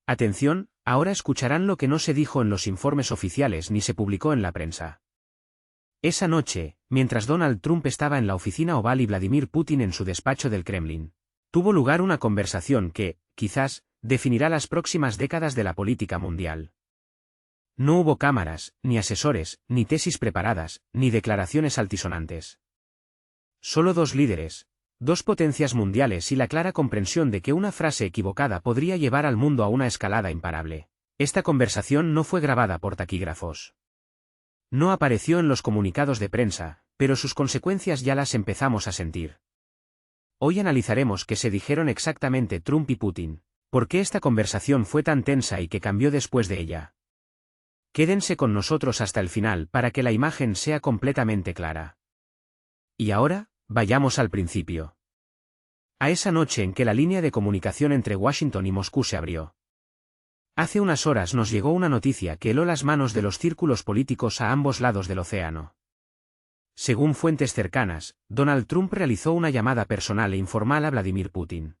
Atención, ahora escucharán lo que no se dijo en los informes oficiales ni se publicó en la prensa. Esa noche, mientras Donald Trump estaba en la oficina oval y Vladimir Putin en su despacho del Kremlin, tuvo lugar una conversación que, quizás, definirá las próximas décadas de la política mundial. No hubo cámaras, ni asesores, ni tesis preparadas, ni declaraciones altisonantes. Solo dos líderes, dos potencias mundiales y la clara comprensión de que una frase equivocada podría llevar al mundo a una escalada imparable. Esta conversación no fue grabada por taquígrafos. No apareció en los comunicados de prensa, pero sus consecuencias ya las empezamos a sentir. Hoy analizaremos qué se dijeron exactamente Trump y Putin, por qué esta conversación fue tan tensa y qué cambió después de ella. Quédense con nosotros hasta el final para que la imagen sea completamente clara. Y ahora, vayamos al principio. A esa noche en que la línea de comunicación entre Washington y Moscú se abrió. Hace unas horas nos llegó una noticia que heló las manos de los círculos políticos a ambos lados del océano. Según fuentes cercanas, Donald Trump realizó una llamada personal e informal a Vladimir Putin.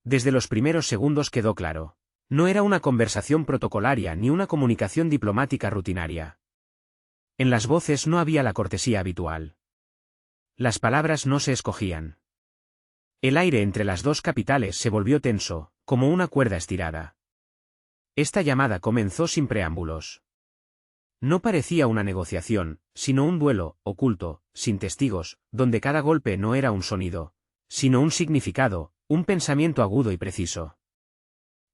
Desde los primeros segundos quedó claro. No era una conversación protocolaria ni una comunicación diplomática rutinaria. En las voces no había la cortesía habitual. Las palabras no se escogían. El aire entre las dos capitales se volvió tenso, como una cuerda estirada. Esta llamada comenzó sin preámbulos. No parecía una negociación, sino un duelo, oculto, sin testigos, donde cada golpe no era un sonido, sino un significado, un pensamiento agudo y preciso.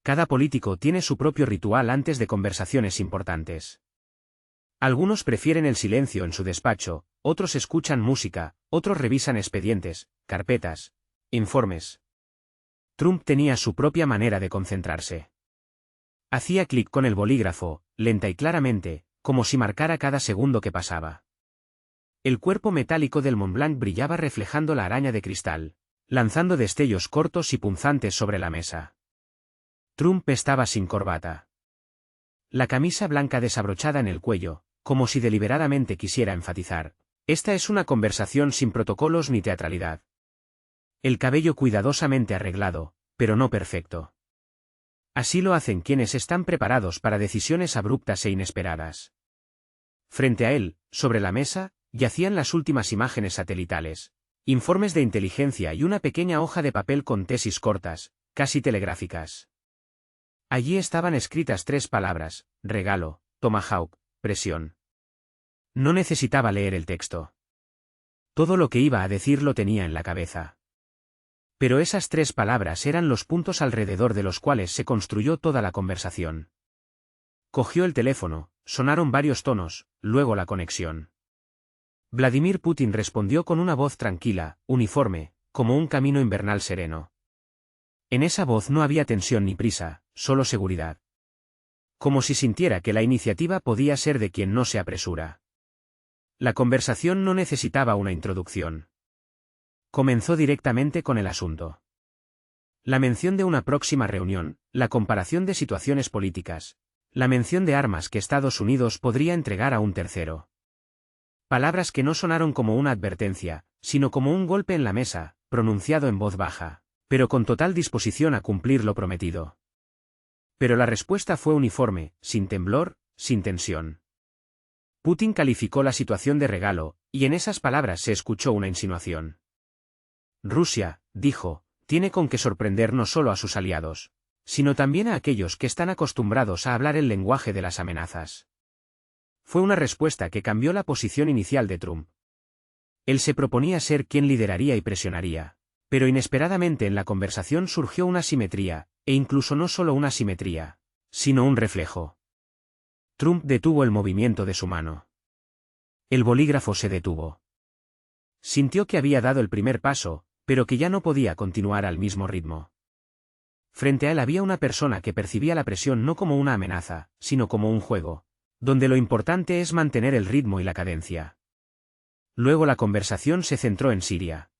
Cada político tiene su propio ritual antes de conversaciones importantes. Algunos prefieren el silencio en su despacho, otros escuchan música, otros revisan expedientes, carpetas, informes. Trump tenía su propia manera de concentrarse. Hacía clic con el bolígrafo, lenta y claramente, como si marcara cada segundo que pasaba. El cuerpo metálico del Montblanc brillaba reflejando la araña de cristal, lanzando destellos cortos y punzantes sobre la mesa. Trump estaba sin corbata. La camisa blanca desabrochada en el cuello, como si deliberadamente quisiera enfatizar. Esta es una conversación sin protocolos ni teatralidad. El cabello cuidadosamente arreglado, pero no perfecto. Así lo hacen quienes están preparados para decisiones abruptas e inesperadas. Frente a él, sobre la mesa, yacían las últimas imágenes satelitales, informes de inteligencia y una pequeña hoja de papel con tesis cortas, casi telegráficas. Allí estaban escritas 3 palabras: regalo, tomahawk, presión. No necesitaba leer el texto. Todo lo que iba a decir lo tenía en la cabeza. Pero esas 3 palabras eran los puntos alrededor de los cuales se construyó toda la conversación. Cogió el teléfono, sonaron varios tonos, luego la conexión. Vladimir Putin respondió con una voz tranquila, uniforme, como un camino invernal sereno. En esa voz no había tensión ni prisa, solo seguridad. Como si sintiera que la iniciativa podía ser de quien no se apresura. La conversación no necesitaba una introducción. Comenzó directamente con el asunto. La mención de una próxima reunión, la comparación de situaciones políticas, la mención de armas que Estados Unidos podría entregar a un tercero. Palabras que no sonaron como una advertencia, sino como un golpe en la mesa, pronunciado en voz baja, pero con total disposición a cumplir lo prometido. Pero la respuesta fue uniforme, sin temblor, sin tensión. Putin calificó la situación de regalo, y en esas palabras se escuchó una insinuación. Rusia, dijo, tiene con qué sorprender no solo a sus aliados, sino también a aquellos que están acostumbrados a hablar el lenguaje de las amenazas. Fue una respuesta que cambió la posición inicial de Trump. Él se proponía ser quien lideraría y presionaría, pero inesperadamente en la conversación surgió una simetría, e incluso no solo una simetría, sino un reflejo. Trump detuvo el movimiento de su mano. El bolígrafo se detuvo. Sintió que había dado el primer paso, pero que ya no podía continuar al mismo ritmo. Frente a él había una persona que percibía la presión no como una amenaza, sino como un juego, donde lo importante es mantener el ritmo y la cadencia. Luego la conversación se centró en Siria.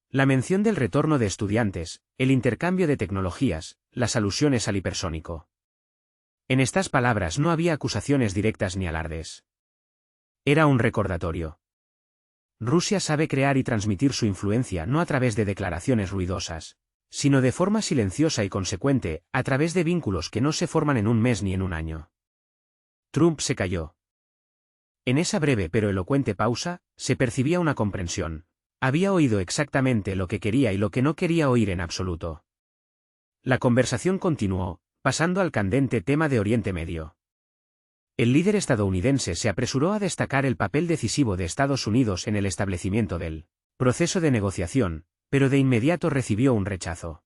La mención del retorno de estudiantes, el intercambio de tecnologías, las alusiones al hipersónico. En estas palabras no había acusaciones directas ni alardes. Era un recordatorio. Rusia sabe crear y transmitir su influencia no a través de declaraciones ruidosas, sino de forma silenciosa y consecuente, a través de vínculos que no se forman en un mes ni en un año. Trump se calló. En esa breve pero elocuente pausa, se percibía una comprensión. Había oído exactamente lo que quería y lo que no quería oír en absoluto. La conversación continuó, pasando al candente tema de Oriente Medio. El líder estadounidense se apresuró a destacar el papel decisivo de Estados Unidos en el establecimiento del proceso de negociación, pero de inmediato recibió un rechazo.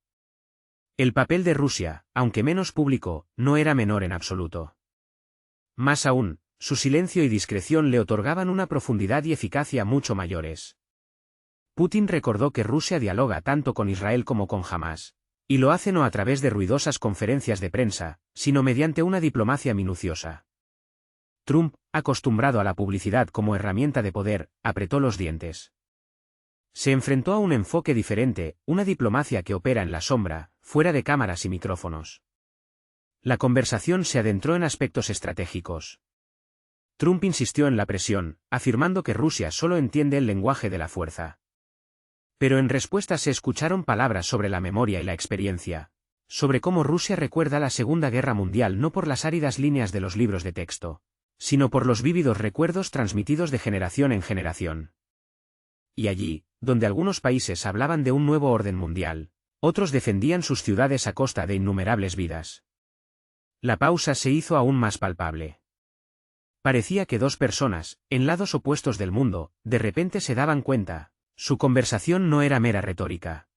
El papel de Rusia, aunque menos público, no era menor en absoluto. Más aún, su silencio y discreción le otorgaban una profundidad y eficacia mucho mayores. Putin recordó que Rusia dialoga tanto con Israel como con Hamás, y lo hace no a través de ruidosas conferencias de prensa, sino mediante una diplomacia minuciosa. Trump, acostumbrado a la publicidad como herramienta de poder, apretó los dientes. Se enfrentó a un enfoque diferente, una diplomacia que opera en la sombra, fuera de cámaras y micrófonos. La conversación se adentró en aspectos estratégicos. Trump insistió en la presión, afirmando que Rusia solo entiende el lenguaje de la fuerza. Pero en respuesta se escucharon palabras sobre la memoria y la experiencia, sobre cómo Rusia recuerda la Segunda Guerra Mundial no por las áridas líneas de los libros de texto, sino por los vívidos recuerdos transmitidos de generación en generación. Y allí, donde algunos países hablaban de un nuevo orden mundial, otros defendían sus ciudades a costa de innumerables vidas. La pausa se hizo aún más palpable. Parecía que dos personas, en lados opuestos del mundo, de repente se daban cuenta, su conversación no era mera retórica.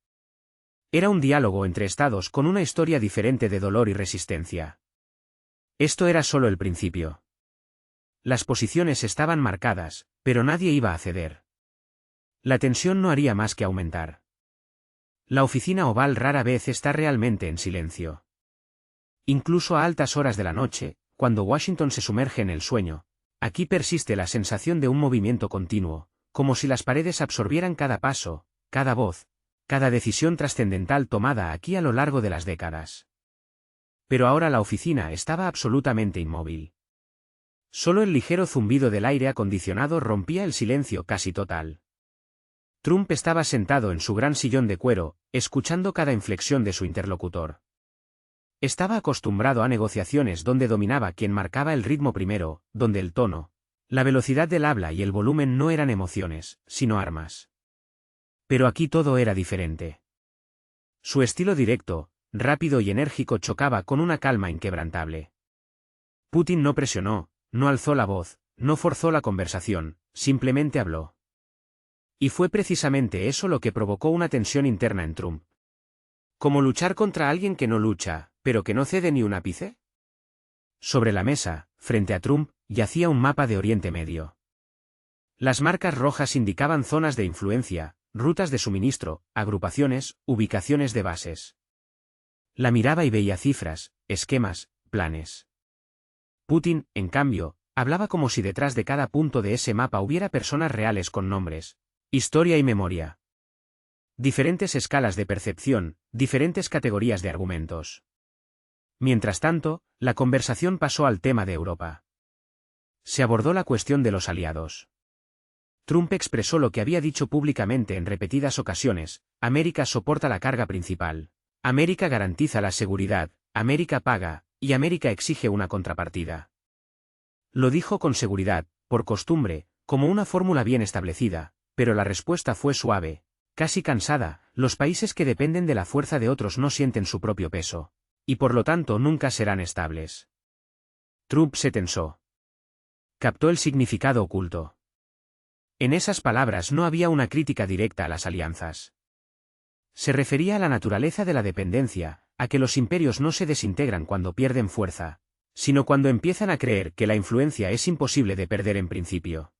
Era un diálogo entre estados con una historia diferente de dolor y resistencia. Esto era solo el principio. Las posiciones estaban marcadas, pero nadie iba a ceder. La tensión no haría más que aumentar. La oficina oval rara vez está realmente en silencio. Incluso a altas horas de la noche, cuando Washington se sumerge en el sueño, aquí persiste la sensación de un movimiento continuo, como si las paredes absorbieran cada paso, cada voz, cada decisión trascendental tomada aquí a lo largo de las décadas. Pero ahora la oficina estaba absolutamente inmóvil. Solo el ligero zumbido del aire acondicionado rompía el silencio casi total. Trump estaba sentado en su gran sillón de cuero, escuchando cada inflexión de su interlocutor. Estaba acostumbrado a negociaciones donde dominaba quien marcaba el ritmo primero, donde el tono, la velocidad del habla y el volumen no eran emociones, sino armas. Pero aquí todo era diferente. Su estilo directo, rápido y enérgico chocaba con una calma inquebrantable. Putin no presionó, no alzó la voz, no forzó la conversación, simplemente habló. Y fue precisamente eso lo que provocó una tensión interna en Trump. ¿Cómo luchar contra alguien que no lucha, pero que no cede ni un ápice? Sobre la mesa, frente a Trump, yacía un mapa de Oriente Medio. Las marcas rojas indicaban zonas de influencia, rutas de suministro, agrupaciones, ubicaciones de bases. La miraba y veía cifras, esquemas, planes. Putin, en cambio, hablaba como si detrás de cada punto de ese mapa hubiera personas reales con nombres, historia y memoria. Diferentes escalas de percepción, diferentes categorías de argumentos. Mientras tanto, la conversación pasó al tema de Europa. Se abordó la cuestión de los aliados. Trump expresó lo que había dicho públicamente en repetidas ocasiones: América soporta la carga principal, América garantiza la seguridad, América paga, y América exige una contrapartida. Lo dijo con seguridad, por costumbre, como una fórmula bien establecida, pero la respuesta fue suave, casi cansada. Los países que dependen de la fuerza de otros no sienten su propio peso, y por lo tanto nunca serán estables. Trump se tensó. Captó el significado oculto. En esas palabras no había una crítica directa a las alianzas. Se refería a la naturaleza de la dependencia, a que los imperios no se desintegran cuando pierden fuerza, sino cuando empiezan a creer que la influencia es imposible de perder en principio.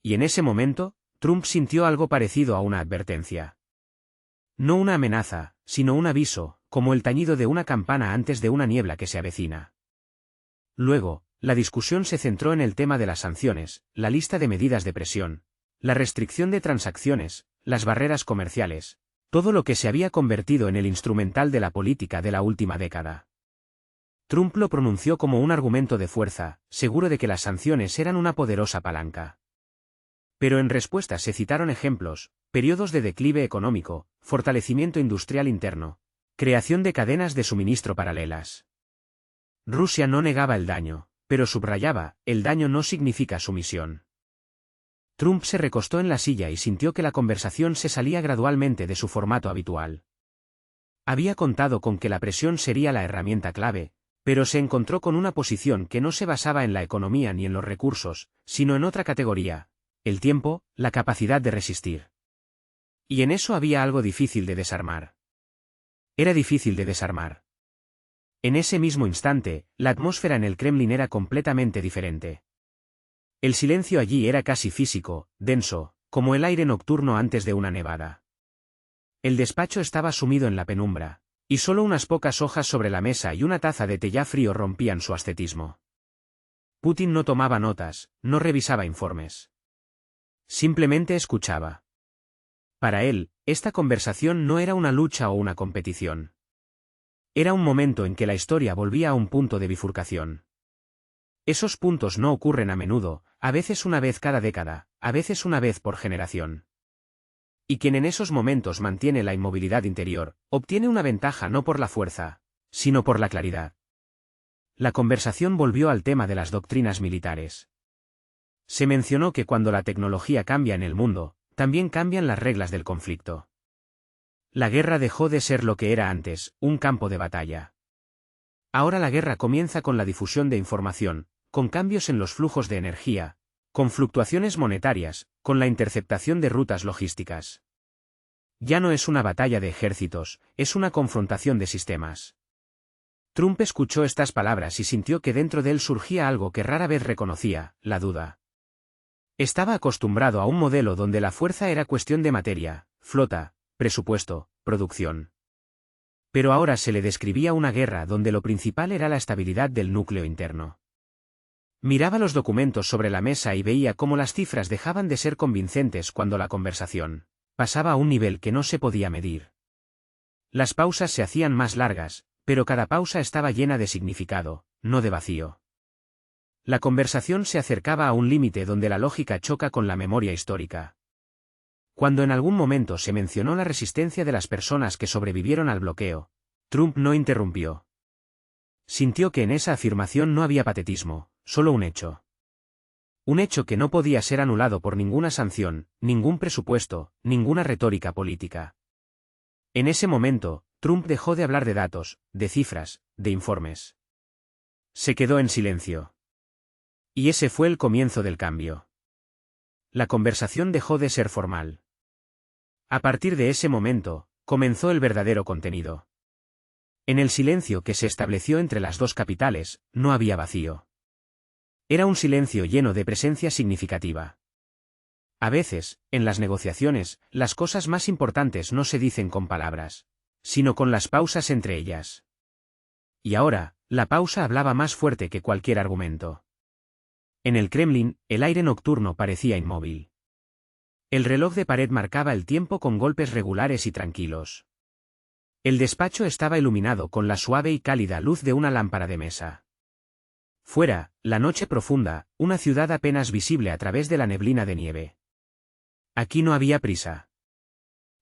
Y en ese momento, Trump sintió algo parecido a una advertencia. No una amenaza, sino un aviso, como el tañido de una campana antes de una niebla que se avecina. Luego, la discusión se centró en el tema de las sanciones, la lista de medidas de presión, la restricción de transacciones, las barreras comerciales, todo lo que se había convertido en el instrumental de la política de la última década. Trump lo pronunció como un argumento de fuerza, seguro de que las sanciones eran una poderosa palanca. Pero en respuesta se citaron ejemplos, periodos de declive económico, fortalecimiento industrial interno, creación de cadenas de suministro paralelas. Rusia no negaba el daño, pero subrayaba, el daño no significa sumisión. Trump se recostó en la silla y sintió que la conversación se salía gradualmente de su formato habitual. Había contado con que la presión sería la herramienta clave, pero se encontró con una posición que no se basaba en la economía ni en los recursos, sino en otra categoría: el tiempo, la capacidad de resistir. Y en eso había algo difícil de desarmar. Era difícil de desarmar. En ese mismo instante, la atmósfera en el Kremlin era completamente diferente. El silencio allí era casi físico, denso, como el aire nocturno antes de una nevada. El despacho estaba sumido en la penumbra, y solo unas pocas hojas sobre la mesa y una taza de té ya frío rompían su ascetismo. Putin no tomaba notas, no revisaba informes. Simplemente escuchaba. Para él, esta conversación no era una lucha o una competición. Era un momento en que la historia volvía a un punto de bifurcación. Esos puntos no ocurren a menudo, a veces una vez cada década, a veces una vez por generación. Y quien en esos momentos mantiene la inmovilidad interior, obtiene una ventaja no por la fuerza, sino por la claridad. La conversación volvió al tema de las doctrinas militares. Se mencionó que cuando la tecnología cambia en el mundo, también cambian las reglas del conflicto. La guerra dejó de ser lo que era antes, un campo de batalla. Ahora la guerra comienza con la difusión de información, con cambios en los flujos de energía, con fluctuaciones monetarias, con la interceptación de rutas logísticas. Ya no es una batalla de ejércitos, es una confrontación de sistemas. Trump escuchó estas palabras y sintió que dentro de él surgía algo que rara vez reconocía: la duda. Estaba acostumbrado a un modelo donde la fuerza era cuestión de materia, flota, presupuesto, producción. Pero ahora se le describía una guerra donde lo principal era la estabilidad del núcleo interno. Miraba los documentos sobre la mesa y veía cómo las cifras dejaban de ser convincentes cuando la conversación pasaba a un nivel que no se podía medir. Las pausas se hacían más largas, pero cada pausa estaba llena de significado, no de vacío. La conversación se acercaba a un límite donde la lógica choca con la memoria histórica. Cuando en algún momento se mencionó la resistencia de las personas que sobrevivieron al bloqueo, Trump no interrumpió. Sintió que en esa afirmación no había patetismo, solo un hecho. Un hecho que no podía ser anulado por ninguna sanción, ningún presupuesto, ninguna retórica política. En ese momento, Trump dejó de hablar de datos, de cifras, de informes. Se quedó en silencio. Y ese fue el comienzo del cambio. La conversación dejó de ser formal. A partir de ese momento, comenzó el verdadero contenido. En el silencio que se estableció entre las dos capitales, no había vacío. Era un silencio lleno de presencia significativa. A veces, en las negociaciones, las cosas más importantes no se dicen con palabras, sino con las pausas entre ellas. Y ahora, la pausa hablaba más fuerte que cualquier argumento. En el Kremlin, el aire nocturno parecía inmóvil. El reloj de pared marcaba el tiempo con golpes regulares y tranquilos. El despacho estaba iluminado con la suave y cálida luz de una lámpara de mesa. Fuera, la noche profunda, una ciudad apenas visible a través de la neblina de nieve. Aquí no había prisa.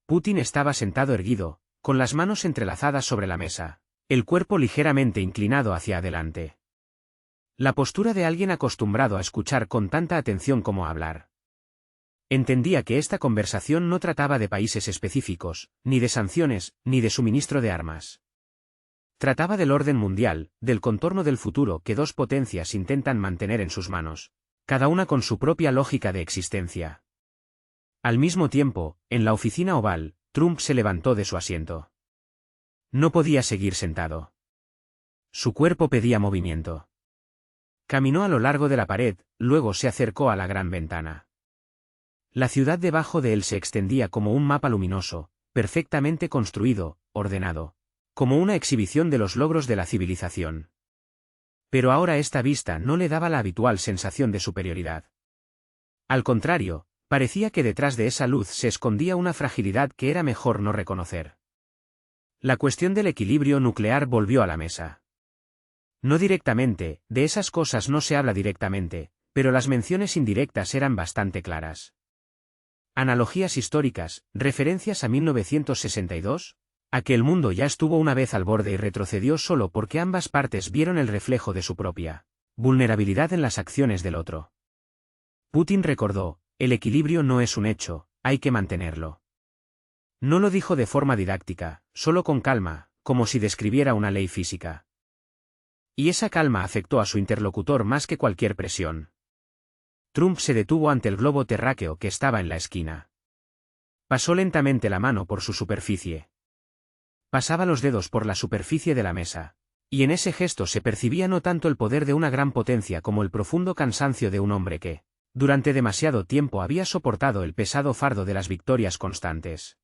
Putin estaba sentado erguido, con las manos entrelazadas sobre la mesa, el cuerpo ligeramente inclinado hacia adelante. La postura de alguien acostumbrado a escuchar con tanta atención como a hablar. Entendía que esta conversación no trataba de países específicos, ni de sanciones, ni de suministro de armas. Trataba del orden mundial, del contorno del futuro que dos potencias intentan mantener en sus manos, cada una con su propia lógica de existencia. Al mismo tiempo, en la oficina oval, Trump se levantó de su asiento. No podía seguir sentado. Su cuerpo pedía movimiento. Caminó a lo largo de la pared, luego se acercó a la gran ventana. La ciudad debajo de él se extendía como un mapa luminoso, perfectamente construido, ordenado, como una exhibición de los logros de la civilización. Pero ahora esta vista no le daba la habitual sensación de superioridad. Al contrario, parecía que detrás de esa luz se escondía una fragilidad que era mejor no reconocer. La cuestión del equilibrio nuclear volvió a la mesa. No directamente, de esas cosas no se habla directamente, pero las menciones indirectas eran bastante claras. Analogías históricas, referencias a 1962, a que el mundo ya estuvo una vez al borde y retrocedió solo porque ambas partes vieron el reflejo de su propia vulnerabilidad en las acciones del otro. Putin recordó, el equilibrio no es un hecho, hay que mantenerlo. No lo dijo de forma didáctica, solo con calma, como si describiera una ley física. Y esa calma afectó a su interlocutor más que cualquier presión. Trump se detuvo ante el globo terráqueo que estaba en la esquina. Pasó lentamente la mano por su superficie. Pasaba los dedos por la superficie de la mesa, y en ese gesto se percibía no tanto el poder de una gran potencia como el profundo cansancio de un hombre que, durante demasiado tiempo había soportado el pesado fardo de las victorias constantes.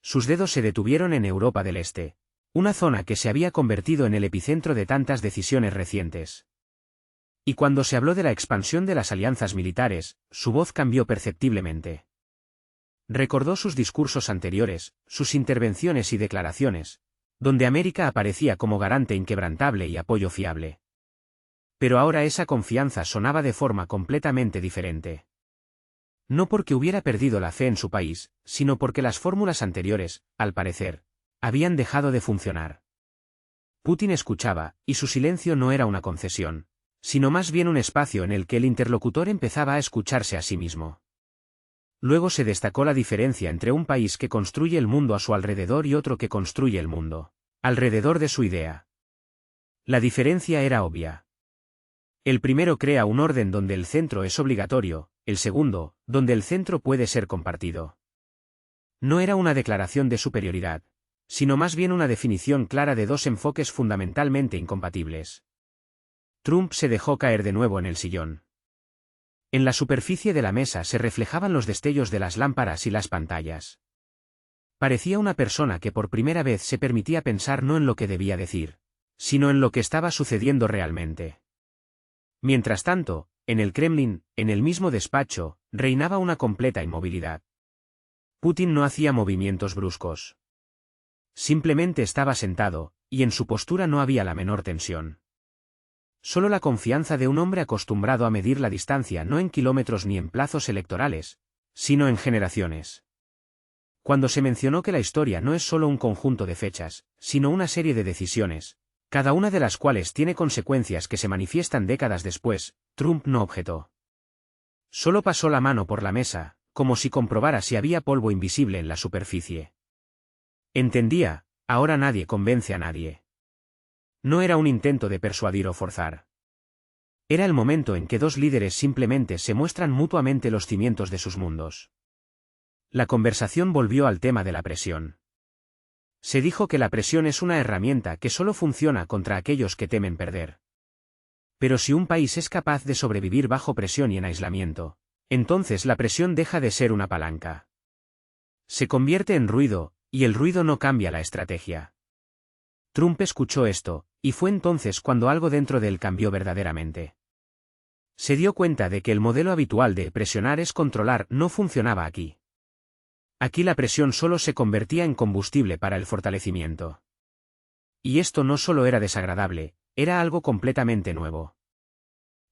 Sus dedos se detuvieron en Europa del Este, una zona que se había convertido en el epicentro de tantas decisiones recientes. Y cuando se habló de la expansión de las alianzas militares, su voz cambió perceptiblemente. Recordó sus discursos anteriores, sus intervenciones y declaraciones, donde América aparecía como garante inquebrantable y apoyo fiable. Pero ahora esa confianza sonaba de forma completamente diferente. No porque hubiera perdido la fe en su país, sino porque las fórmulas anteriores, al parecer, habían dejado de funcionar. Putin escuchaba, y su silencio no era una concesión, sino más bien un espacio en el que el interlocutor empezaba a escucharse a sí mismo. Luego se destacó la diferencia entre un país que construye el mundo a su alrededor y otro que construye el mundo alrededor de su idea. La diferencia era obvia. El primero crea un orden donde el centro es obligatorio, el segundo, donde el centro puede ser compartido. No era una declaración de superioridad, sino más bien una definición clara de dos enfoques fundamentalmente incompatibles. Trump se dejó caer de nuevo en el sillón. En la superficie de la mesa se reflejaban los destellos de las lámparas y las pantallas. Parecía una persona que por primera vez se permitía pensar no en lo que debía decir, sino en lo que estaba sucediendo realmente. Mientras tanto, en el Kremlin, en el mismo despacho, reinaba una completa inmovilidad. Putin no hacía movimientos bruscos. Simplemente estaba sentado, y en su postura no había la menor tensión. Solo la confianza de un hombre acostumbrado a medir la distancia no en kilómetros ni en plazos electorales, sino en generaciones. Cuando se mencionó que la historia no es solo un conjunto de fechas, sino una serie de decisiones, cada una de las cuales tiene consecuencias que se manifiestan décadas después, Trump no objetó. Solo pasó la mano por la mesa, como si comprobara si había polvo invisible en la superficie. Entendía, ahora nadie convence a nadie. No era un intento de persuadir o forzar. Era el momento en que dos líderes simplemente se muestran mutuamente los cimientos de sus mundos. La conversación volvió al tema de la presión. Se dijo que la presión es una herramienta que solo funciona contra aquellos que temen perder. Pero si un país es capaz de sobrevivir bajo presión y en aislamiento, entonces la presión deja de ser una palanca. Se convierte en ruido, y el ruido no cambia la estrategia. Trump escuchó esto, y fue entonces cuando algo dentro de él cambió verdaderamente. Se dio cuenta de que el modelo habitual de presionar es controlar no funcionaba aquí. Aquí la presión solo se convertía en combustible para el fortalecimiento. Y esto no solo era desagradable, era algo completamente nuevo.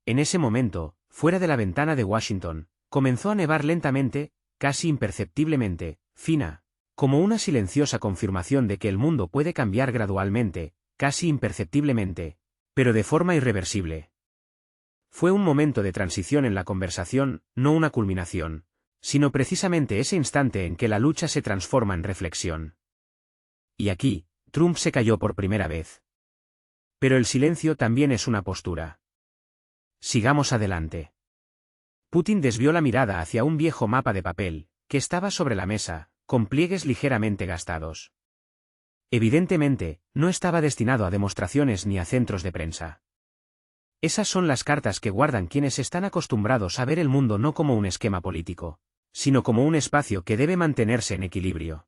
En ese momento, fuera de la ventana de Washington, comenzó a nevar lentamente, casi imperceptiblemente, fina, como una silenciosa confirmación de que el mundo puede cambiar gradualmente, casi imperceptiblemente, pero de forma irreversible. Fue un momento de transición en la conversación, no una culminación, sino precisamente ese instante en que la lucha se transforma en reflexión. Y aquí, Trump se calló por primera vez. Pero el silencio también es una postura. Sigamos adelante. Putin desvió la mirada hacia un viejo mapa de papel, que estaba sobre la mesa, con pliegues ligeramente gastados. Evidentemente, no estaba destinado a demostraciones ni a centros de prensa. Esas son las cartas que guardan quienes están acostumbrados a ver el mundo no como un esquema político, sino como un espacio que debe mantenerse en equilibrio.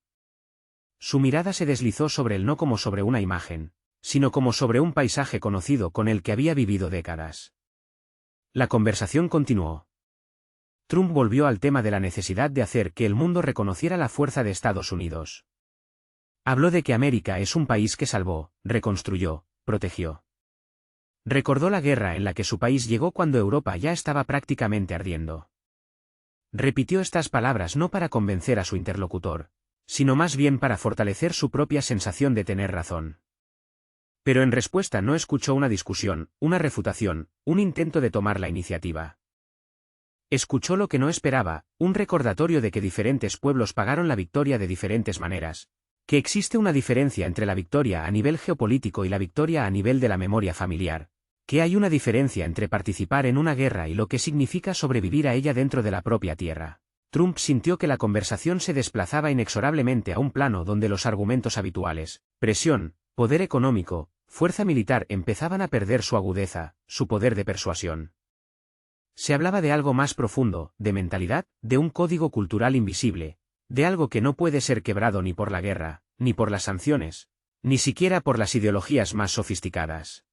Su mirada se deslizó sobre él no como sobre una imagen, sino como sobre un paisaje conocido con el que había vivido décadas. La conversación continuó. Trump volvió al tema de la necesidad de hacer que el mundo reconociera la fuerza de Estados Unidos. Habló de que América es un país que salvó, reconstruyó, protegió. Recordó la guerra en la que su país llegó cuando Europa ya estaba prácticamente ardiendo. Repitió estas palabras no para convencer a su interlocutor, sino más bien para fortalecer su propia sensación de tener razón. Pero en respuesta no escuchó una discusión, una refutación, un intento de tomar la iniciativa. Escuchó lo que no esperaba, un recordatorio de que diferentes pueblos pagaron la victoria de diferentes maneras, que existe una diferencia entre la victoria a nivel geopolítico y la victoria a nivel de la memoria familiar, que hay una diferencia entre participar en una guerra y lo que significa sobrevivir a ella dentro de la propia tierra. Trump sintió que la conversación se desplazaba inexorablemente a un plano donde los argumentos habituales, presión, poder económico, fuerza militar empezaban a perder su agudeza, su poder de persuasión. Se hablaba de algo más profundo, de mentalidad, de un código cultural invisible, de algo que no puede ser quebrado ni por la guerra, ni por las sanciones, ni siquiera por las ideologías más sofisticadas.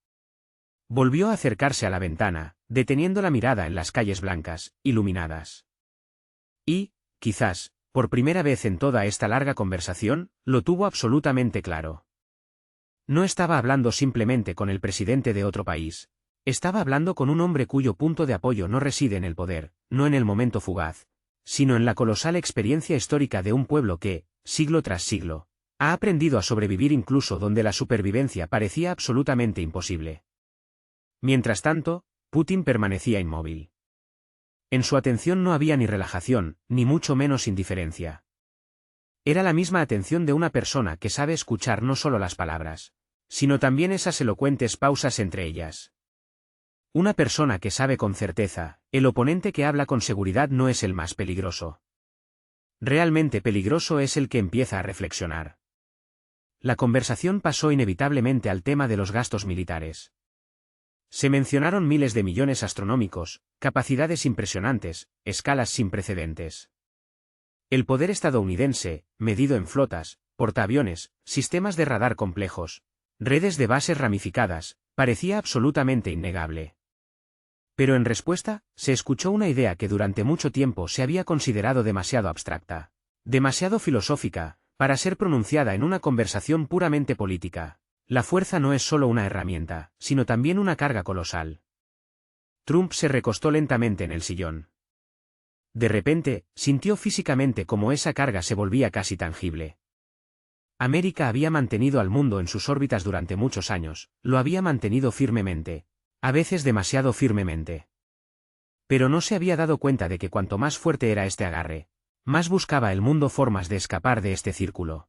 Volvió a acercarse a la ventana, deteniendo la mirada en las calles blancas, iluminadas. Y, quizás, por primera vez en toda esta larga conversación, lo tuvo absolutamente claro. No estaba hablando simplemente con el presidente de otro país. Estaba hablando con un hombre cuyo punto de apoyo no reside en el poder, no en el momento fugaz, sino en la colosal experiencia histórica de un pueblo que, siglo tras siglo, ha aprendido a sobrevivir incluso donde la supervivencia parecía absolutamente imposible. Mientras tanto, Putin permanecía inmóvil. En su atención no había ni relajación, ni mucho menos indiferencia. Era la misma atención de una persona que sabe escuchar no solo las palabras, sino también esas elocuentes pausas entre ellas. Una persona que sabe con certeza, el oponente que habla con seguridad no es el más peligroso. Realmente peligroso es el que empieza a reflexionar. La conversación pasó inevitablemente al tema de los gastos militares. Se mencionaron miles de millones astronómicos, capacidades impresionantes, escalas sin precedentes. El poder estadounidense, medido en flotas, portaaviones, sistemas de radar complejos, redes de bases ramificadas, parecía absolutamente innegable. Pero en respuesta, se escuchó una idea que durante mucho tiempo se había considerado demasiado abstracta, demasiado filosófica, para ser pronunciada en una conversación puramente política. La fuerza no es solo una herramienta, sino también una carga colosal. Trump se recostó lentamente en el sillón. De repente, sintió físicamente cómo esa carga se volvía casi tangible. América había mantenido al mundo en sus órbitas durante muchos años, lo había mantenido firmemente, a veces demasiado firmemente. Pero no se había dado cuenta de que cuanto más fuerte era este agarre, más buscaba el mundo formas de escapar de este círculo.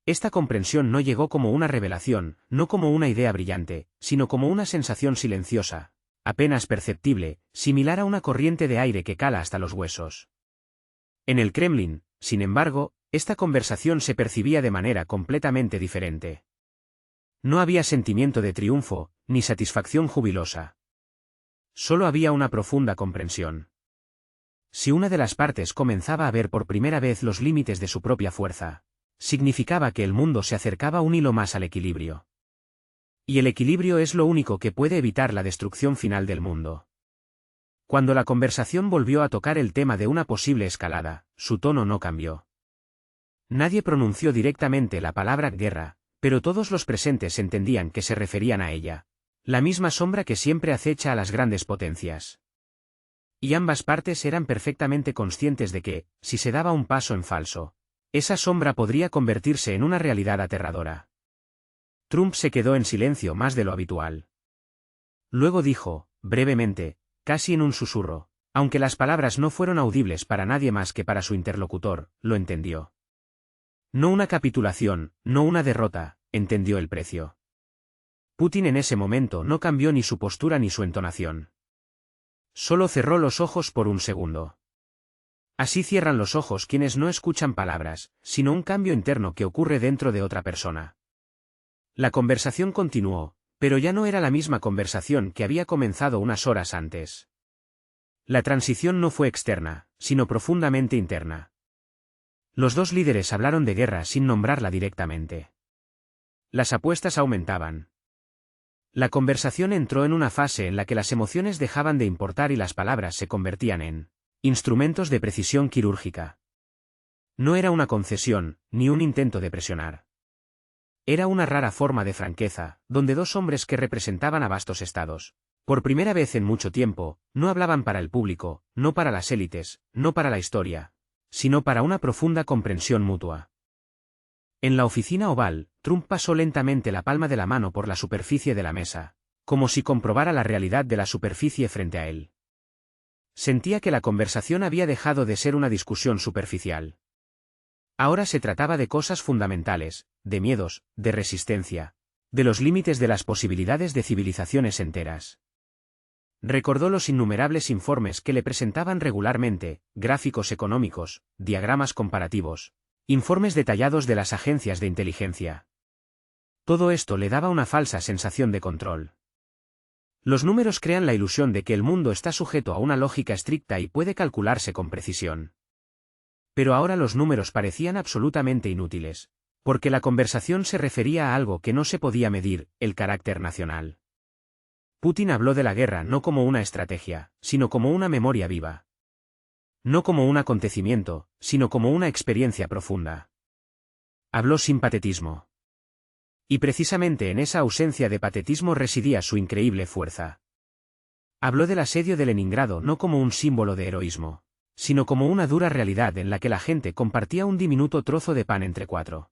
Esta comprensión no llegó como una revelación, no como una idea brillante, sino como una sensación silenciosa, apenas perceptible, similar a una corriente de aire que cala hasta los huesos. En el Kremlin, sin embargo, esta conversación se percibía de manera completamente diferente. No había sentimiento de triunfo, ni satisfacción jubilosa. Solo había una profunda comprensión. Si una de las partes comenzaba a ver por primera vez los límites de su propia fuerza, significaba que el mundo se acercaba un hilo más al equilibrio. Y el equilibrio es lo único que puede evitar la destrucción final del mundo. Cuando la conversación volvió a tocar el tema de una posible escalada, su tono no cambió. Nadie pronunció directamente la palabra guerra, pero todos los presentes entendían que se referían a ella, la misma sombra que siempre acecha a las grandes potencias. Y ambas partes eran perfectamente conscientes de que, si se daba un paso en falso, esa sombra podría convertirse en una realidad aterradora. Trump se quedó en silencio más de lo habitual. Luego dijo, brevemente, casi en un susurro, aunque las palabras no fueron audibles para nadie más que para su interlocutor, lo entendió. No una capitulación, no una derrota, entendió el precio. Putin en ese momento no cambió ni su postura ni su entonación. Solo cerró los ojos por un segundo. Así cierran los ojos quienes no escuchan palabras, sino un cambio interno que ocurre dentro de otra persona. La conversación continuó, pero ya no era la misma conversación que había comenzado unas horas antes. La transición no fue externa, sino profundamente interna. Los dos líderes hablaron de guerra sin nombrarla directamente. Las apuestas aumentaban. La conversación entró en una fase en la que las emociones dejaban de importar y las palabras se convertían en instrumentos de precisión quirúrgica. No era una concesión, ni un intento de presionar. Era una rara forma de franqueza, donde dos hombres que representaban a vastos estados, Por primera vez en mucho tiempo, no hablaban para el público, no para las élites, no para la historia, sino para una profunda comprensión mutua. En la oficina oval, Trump pasó lentamente la palma de la mano por la superficie de la mesa, como si comprobara la realidad de la superficie frente a él. Sentía que la conversación había dejado de ser una discusión superficial. Ahora se trataba de cosas fundamentales, de miedos, de resistencia, de los límites de las posibilidades de civilizaciones enteras. Recordó los innumerables informes que le presentaban regularmente, gráficos económicos, diagramas comparativos, informes detallados de las agencias de inteligencia. Todo esto le daba una falsa sensación de control. Los números crean la ilusión de que el mundo está sujeto a una lógica estricta y puede calcularse con precisión. Pero ahora los números parecían absolutamente inútiles, porque la conversación se refería a algo que no se podía medir, el carácter nacional. Putin habló de la guerra no como una estrategia, sino como una memoria viva. No como un acontecimiento, sino como una experiencia profunda. Habló sin patetismo. Y precisamente en esa ausencia de patetismo residía su increíble fuerza. Habló del asedio de Leningrado no como un símbolo de heroísmo, sino como una dura realidad en la que la gente compartía un diminuto trozo de pan entre cuatro.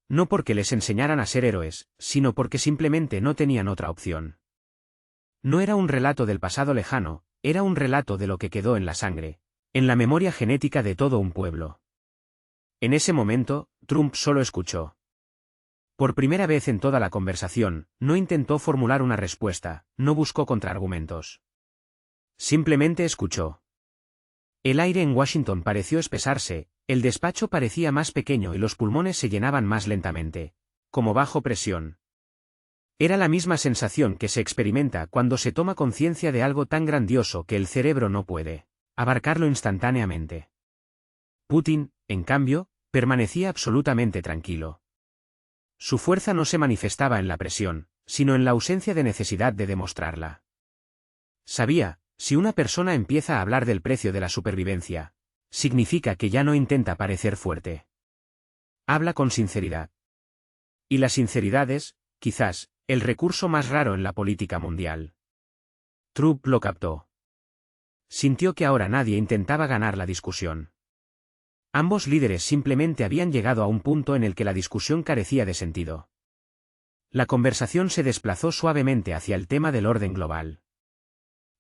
No porque les enseñaran a ser héroes, sino porque simplemente no tenían otra opción. No era un relato del pasado lejano, era un relato de lo que quedó en la sangre, en la memoria genética de todo un pueblo. En ese momento, Trump solo escuchó. Por primera vez en toda la conversación, no intentó formular una respuesta, no buscó contraargumentos. Simplemente escuchó. El aire en Washington pareció espesarse, el despacho parecía más pequeño y los pulmones se llenaban más lentamente, como bajo presión. Era la misma sensación que se experimenta cuando se toma conciencia de algo tan grandioso que el cerebro no puede abarcarlo instantáneamente. Putin, en cambio, permanecía absolutamente tranquilo. Su fuerza no se manifestaba en la presión, sino en la ausencia de necesidad de demostrarla. Sabía, si una persona empieza a hablar del precio de la supervivencia, significa que ya no intenta parecer fuerte. Habla con sinceridad. Y la sinceridad es, quizás, el recurso más raro en la política mundial. Trump lo captó. Sintió que ahora nadie intentaba ganar la discusión. Ambos líderes simplemente habían llegado a un punto en el que la discusión carecía de sentido. La conversación se desplazó suavemente hacia el tema del orden global.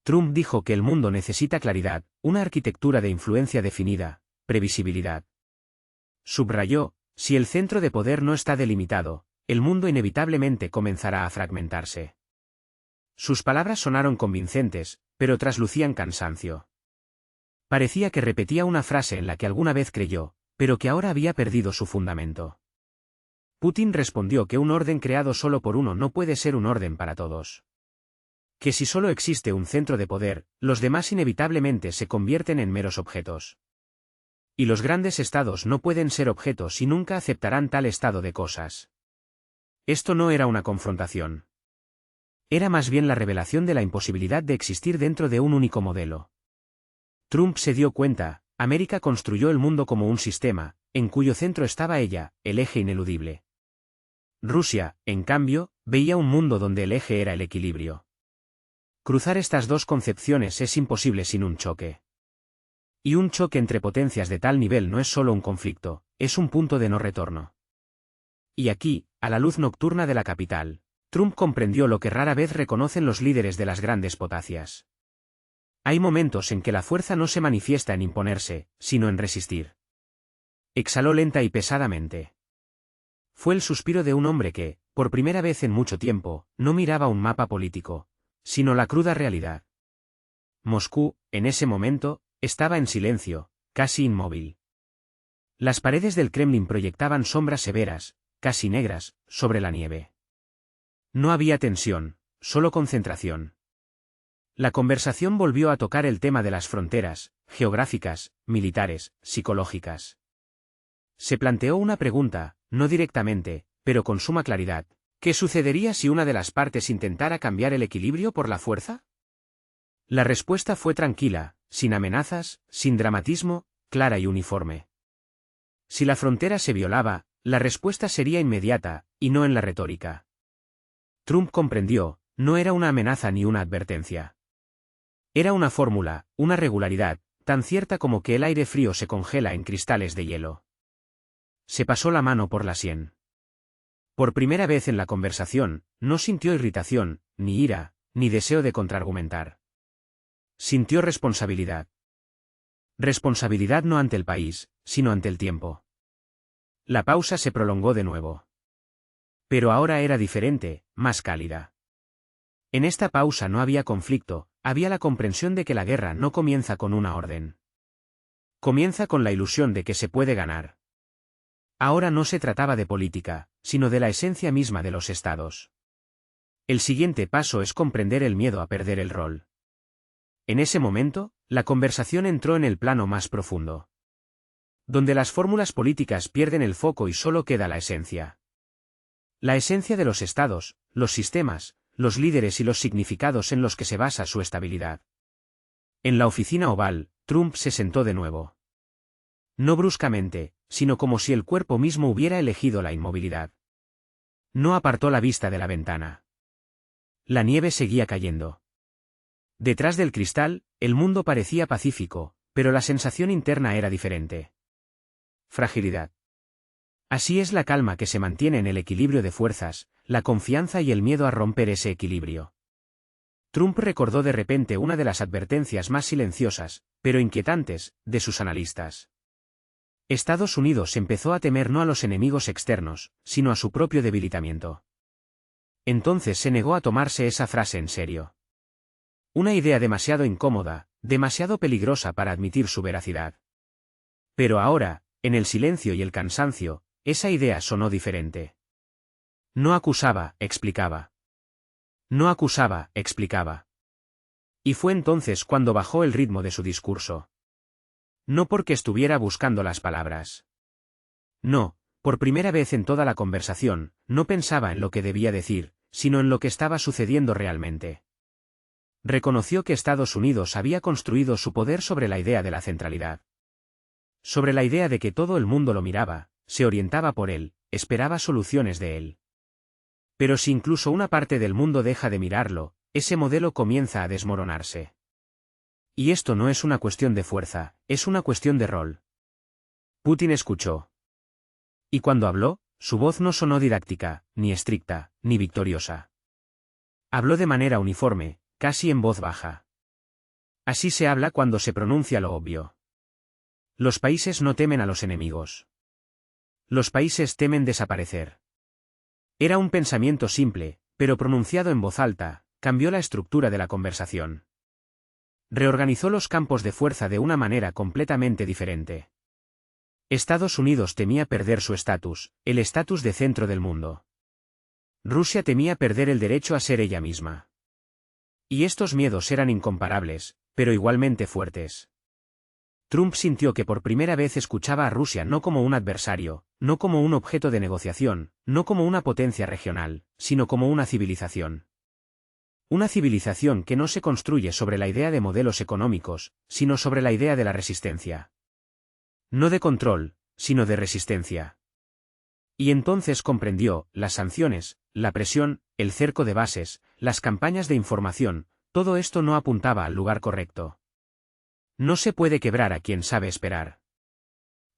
Trump dijo que el mundo necesita claridad, una arquitectura de influencia definida, previsibilidad. Subrayó, si el centro de poder no está delimitado, el mundo inevitablemente comenzará a fragmentarse. Sus palabras sonaron convincentes, pero traslucían cansancio. Parecía que repetía una frase en la que alguna vez creyó, pero que ahora había perdido su fundamento. Putin respondió que un orden creado solo por uno no puede ser un orden para todos. Que si solo existe un centro de poder, los demás inevitablemente se convierten en meros objetos. Y los grandes estados no pueden ser objetos y nunca aceptarán tal estado de cosas. Esto no era una confrontación. Era más bien la revelación de la imposibilidad de existir dentro de un único modelo. Trump se dio cuenta, América construyó el mundo como un sistema, en cuyo centro estaba ella, el eje ineludible. Rusia, en cambio, veía un mundo donde el eje era el equilibrio. Cruzar estas dos concepciones es imposible sin un choque. Y un choque entre potencias de tal nivel no es solo un conflicto, es un punto de no retorno. Y aquí, a la luz nocturna de la capital, Trump comprendió lo que rara vez reconocen los líderes de las grandes potencias. Hay momentos en que la fuerza no se manifiesta en imponerse, sino en resistir. Exhaló lenta y pesadamente. Fue el suspiro de un hombre que, por primera vez en mucho tiempo, no miraba un mapa político, sino la cruda realidad. Moscú, en ese momento, estaba en silencio, casi inmóvil. Las paredes del Kremlin proyectaban sombras severas, casi negras, sobre la nieve. No había tensión, solo concentración. La conversación volvió a tocar el tema de las fronteras, geográficas, militares, psicológicas. Se planteó una pregunta, no directamente, pero con suma claridad. ¿Qué sucedería si una de las partes intentara cambiar el equilibrio por la fuerza? La respuesta fue tranquila, sin amenazas, sin dramatismo, clara y uniforme. Si la frontera se violaba, la respuesta sería inmediata, y no en la retórica. Trump comprendió, No era una amenaza ni una advertencia. Era una fórmula, una regularidad, tan cierta como que el aire frío se congela en cristales de hielo. Se pasó la mano por la sien. Por primera vez en la conversación, no sintió irritación, ni ira, ni deseo de contraargumentar. Sintió responsabilidad. Responsabilidad no ante el país, sino ante el tiempo. La pausa se prolongó de nuevo. Pero ahora era diferente, más cálida. En esta pausa no había conflicto, había la comprensión de que la guerra no comienza con una orden. Comienza con la ilusión de que se puede ganar. Ahora no se trataba de política, sino de la esencia misma de los estados. El siguiente paso es comprender el miedo a perder el rol. En ese momento, la conversación entró en el plano más profundo. Donde las fórmulas políticas pierden el foco y solo queda la esencia. La esencia de los estados, los sistemas, los líderes y los significados en los que se basa su estabilidad. En la oficina oval, Trump se sentó de nuevo. No bruscamente, sino como si el cuerpo mismo hubiera elegido la inmovilidad. No apartó la vista de la ventana. La nieve seguía cayendo. Detrás del cristal, el mundo parecía pacífico, pero la sensación interna era diferente. Fragilidad. Así es la calma que se mantiene en el equilibrio de fuerzas, la confianza y el miedo a romper ese equilibrio. Trump recordó de repente una de las advertencias más silenciosas, pero inquietantes, de sus analistas. Estados Unidos empezó a temer no a los enemigos externos, sino a su propio debilitamiento. Entonces se negó a tomarse esa frase en serio. Una idea demasiado incómoda, demasiado peligrosa para admitir su veracidad. Pero ahora, en el silencio y el cansancio, esa idea sonó diferente. No acusaba, explicaba. No acusaba, explicaba. Y fue entonces cuando bajó el ritmo de su discurso. No porque estuviera buscando las palabras. No, por primera vez en toda la conversación, no pensaba en lo que debía decir, sino en lo que estaba sucediendo realmente. Reconoció que Estados Unidos había construido su poder sobre la idea de la centralidad. Sobre la idea de que todo el mundo lo miraba, se orientaba por él, esperaba soluciones de él. Pero si incluso una parte del mundo deja de mirarlo, ese modelo comienza a desmoronarse. Y esto no es una cuestión de fuerza, es una cuestión de rol. Putin escuchó. Y cuando habló, su voz no sonó didáctica, ni estricta, ni victoriosa. Habló de manera uniforme, casi en voz baja. Así se habla cuando se pronuncia lo obvio. Los países no temen a los enemigos. Los países temen desaparecer. Era un pensamiento simple, pero pronunciado en voz alta, cambió la estructura de la conversación. Reorganizó los campos de fuerza de una manera completamente diferente. Estados Unidos temía perder su estatus, el estatus de centro del mundo. Rusia temía perder el derecho a ser ella misma. Y estos miedos eran incomparables, pero igualmente fuertes. Trump sintió que por primera vez escuchaba a Rusia no como un adversario, no como un objeto de negociación, no como una potencia regional, sino como una civilización. Una civilización que no se construye sobre la idea de modelos económicos, sino sobre la idea de la resistencia. No de control, sino de resistencia. Y entonces comprendió, las sanciones, la presión, el cerco de bases, las campañas de información, todo esto no apuntaba al lugar correcto. No se puede quebrar a quien sabe esperar.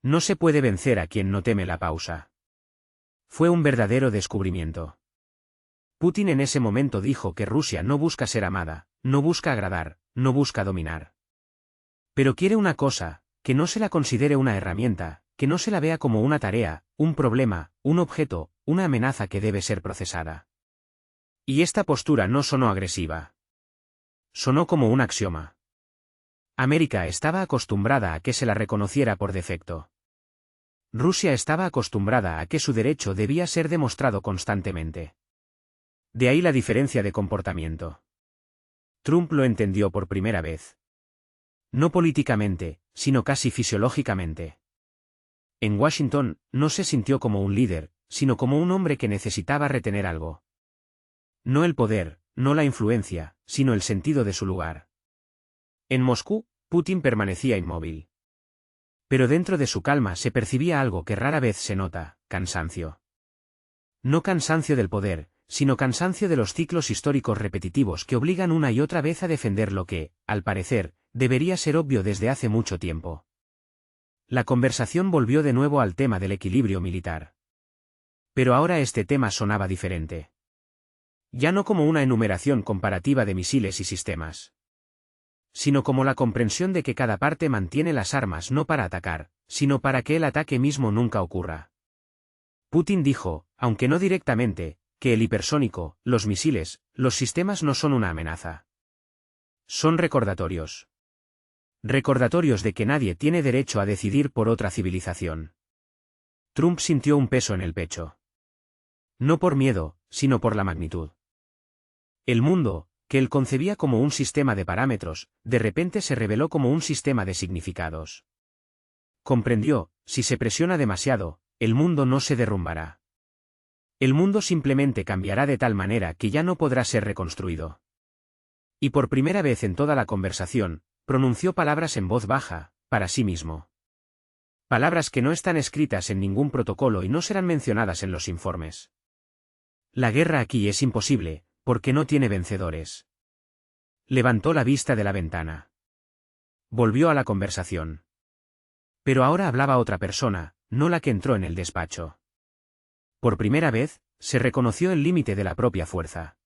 No se puede vencer a quien no teme la pausa. Fue un verdadero descubrimiento. Putin en ese momento dijo que Rusia no busca ser amada, no busca agradar, no busca dominar. Pero quiere una cosa, que no se la considere una herramienta, que no se la vea como una tarea, un problema, un objeto, una amenaza que debe ser procesada. Y esta postura no sonó agresiva. Sonó como un axioma. América estaba acostumbrada a que se la reconociera por defecto. Rusia estaba acostumbrada a que su derecho debía ser demostrado constantemente. De ahí la diferencia de comportamiento. Trump lo entendió por primera vez. No políticamente, sino casi fisiológicamente. En Washington, no se sintió como un líder, sino como un hombre que necesitaba retener algo. No el poder, no la influencia, sino el sentido de su lugar. En Moscú, Putin permanecía inmóvil. Pero dentro de su calma se percibía algo que rara vez se nota, cansancio. No cansancio del poder, sino cansancio de los ciclos históricos repetitivos que obligan una y otra vez a defender lo que, al parecer, debería ser obvio desde hace mucho tiempo. La conversación volvió de nuevo al tema del equilibrio militar. Pero ahora este tema sonaba diferente. Ya no como una enumeración comparativa de misiles y sistemas, sino como la comprensión de que cada parte mantiene las armas no para atacar, sino para que el ataque mismo nunca ocurra. Putin dijo, aunque no directamente, que el hipersónico, los misiles, los sistemas no son una amenaza. Son recordatorios. Recordatorios de que nadie tiene derecho a decidir por otra civilización. Trump sintió un peso en el pecho. No por miedo, sino por la magnitud. El mundo, que él concebía como un sistema de parámetros, de repente se reveló como un sistema de significados. Comprendió, si se presiona demasiado, el mundo no se derrumbará. El mundo simplemente cambiará de tal manera que ya no podrá ser reconstruido. Y por primera vez en toda la conversación, pronunció palabras en voz baja, para sí mismo. Palabras que no están escritas en ningún protocolo y no serán mencionadas en los informes. La guerra aquí es imposible, porque no tiene vencedores. Levantó la vista de la ventana. Volvió a la conversación. Pero ahora hablaba otra persona, no la que entró en el despacho. Por primera vez, se reconoció el límite de la propia fuerza.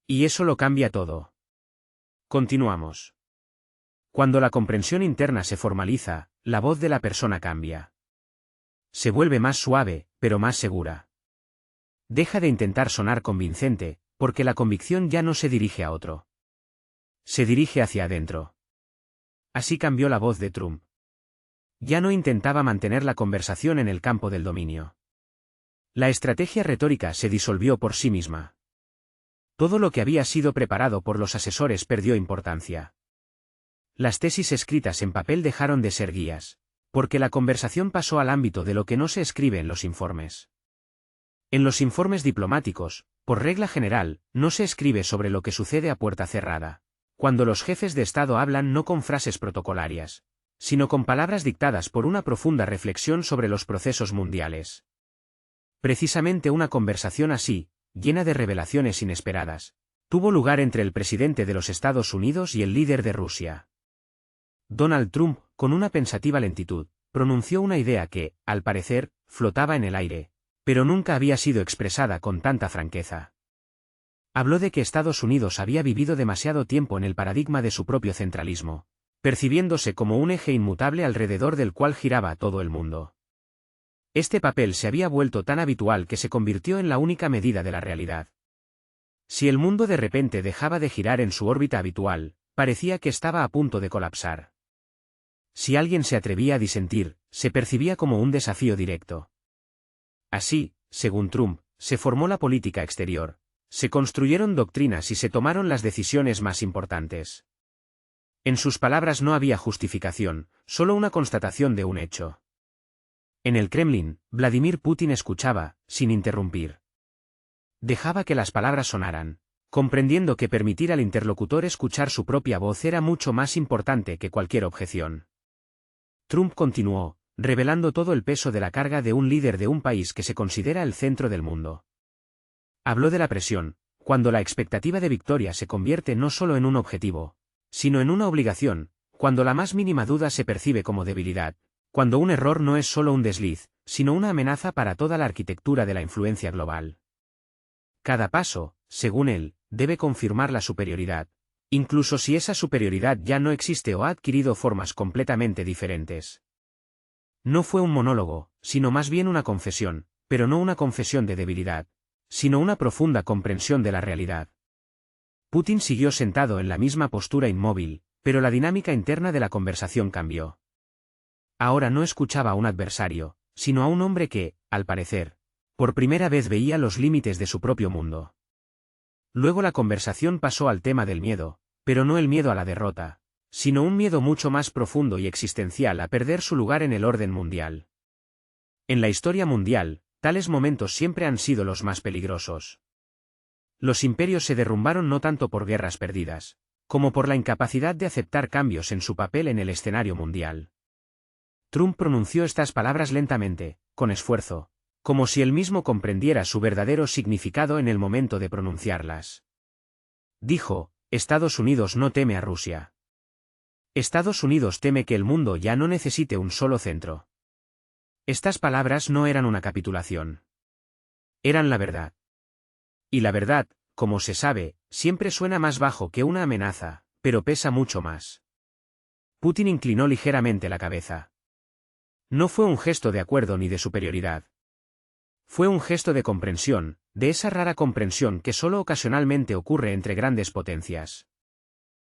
Y eso lo cambia todo. Continuamos. Cuando la comprensión interna se formaliza, la voz de la persona cambia. Se vuelve más suave, pero más segura. Deja de intentar sonar convincente, porque la convicción ya no se dirige a otro. Se dirige hacia adentro. Así cambió la voz de Trump. Ya no intentaba mantener la conversación en el campo del dominio. La estrategia retórica se disolvió por sí misma. Todo lo que había sido preparado por los asesores perdió importancia. Las tesis escritas en papel dejaron de ser guías, porque la conversación pasó al ámbito de lo que no se escribe en los informes. En los informes diplomáticos, por regla general, no se escribe sobre lo que sucede a puerta cerrada, cuando los jefes de Estado hablan no con frases protocolarias, sino con palabras dictadas por una profunda reflexión sobre los procesos mundiales. Precisamente una conversación así, llena de revelaciones inesperadas, tuvo lugar entre el presidente de los Estados Unidos y el líder de Rusia. Donald Trump, con una pensativa lentitud, pronunció una idea que, al parecer, flotaba en el aire, pero nunca había sido expresada con tanta franqueza. Habló de que Estados Unidos había vivido demasiado tiempo en el paradigma de su propio centralismo, percibiéndose como un eje inmutable alrededor del cual giraba todo el mundo. Este papel se había vuelto tan habitual que se convirtió en la única medida de la realidad. Si el mundo de repente dejaba de girar en su órbita habitual, parecía que estaba a punto de colapsar. Si alguien se atrevía a disentir, se percibía como un desafío directo. Así, según Trump, se formó la política exterior, se construyeron doctrinas y se tomaron las decisiones más importantes. En sus palabras no había justificación, solo una constatación de un hecho. En el Kremlin, Vladimir Putin escuchaba, sin interrumpir. Dejaba que las palabras sonaran, comprendiendo que permitir al interlocutor escuchar su propia voz era mucho más importante que cualquier objeción. Trump continuó, revelando todo el peso de la carga de un líder de un país que se considera el centro del mundo. Habló de la presión, cuando la expectativa de victoria se convierte no solo en un objetivo, sino en una obligación, cuando la más mínima duda se percibe como debilidad, cuando un error no es solo un desliz, sino una amenaza para toda la arquitectura de la influencia global. Cada paso, según él, debe confirmar la superioridad, incluso si esa superioridad ya no existe o ha adquirido formas completamente diferentes. No fue un monólogo, sino más bien una confesión, pero no una confesión de debilidad, sino una profunda comprensión de la realidad. Putin siguió sentado en la misma postura inmóvil, pero la dinámica interna de la conversación cambió. Ahora no escuchaba a un adversario, sino a un hombre que, al parecer, por primera vez veía los límites de su propio mundo. Luego la conversación pasó al tema del miedo, pero no el miedo a la derrota, sino un miedo mucho más profundo y existencial a perder su lugar en el orden mundial. En la historia mundial, tales momentos siempre han sido los más peligrosos. Los imperios se derrumbaron no tanto por guerras perdidas, como por la incapacidad de aceptar cambios en su papel en el escenario mundial. Trump pronunció estas palabras lentamente, con esfuerzo, como si él mismo comprendiera su verdadero significado en el momento de pronunciarlas. Dijo, Estados Unidos no teme a Rusia. Estados Unidos teme que el mundo ya no necesite un solo centro. Estas palabras no eran una capitulación. Eran la verdad. Y la verdad, como se sabe, siempre suena más bajo que una amenaza, pero pesa mucho más. Putin inclinó ligeramente la cabeza. No fue un gesto de acuerdo ni de superioridad. Fue un gesto de comprensión, de esa rara comprensión que solo ocasionalmente ocurre entre grandes potencias.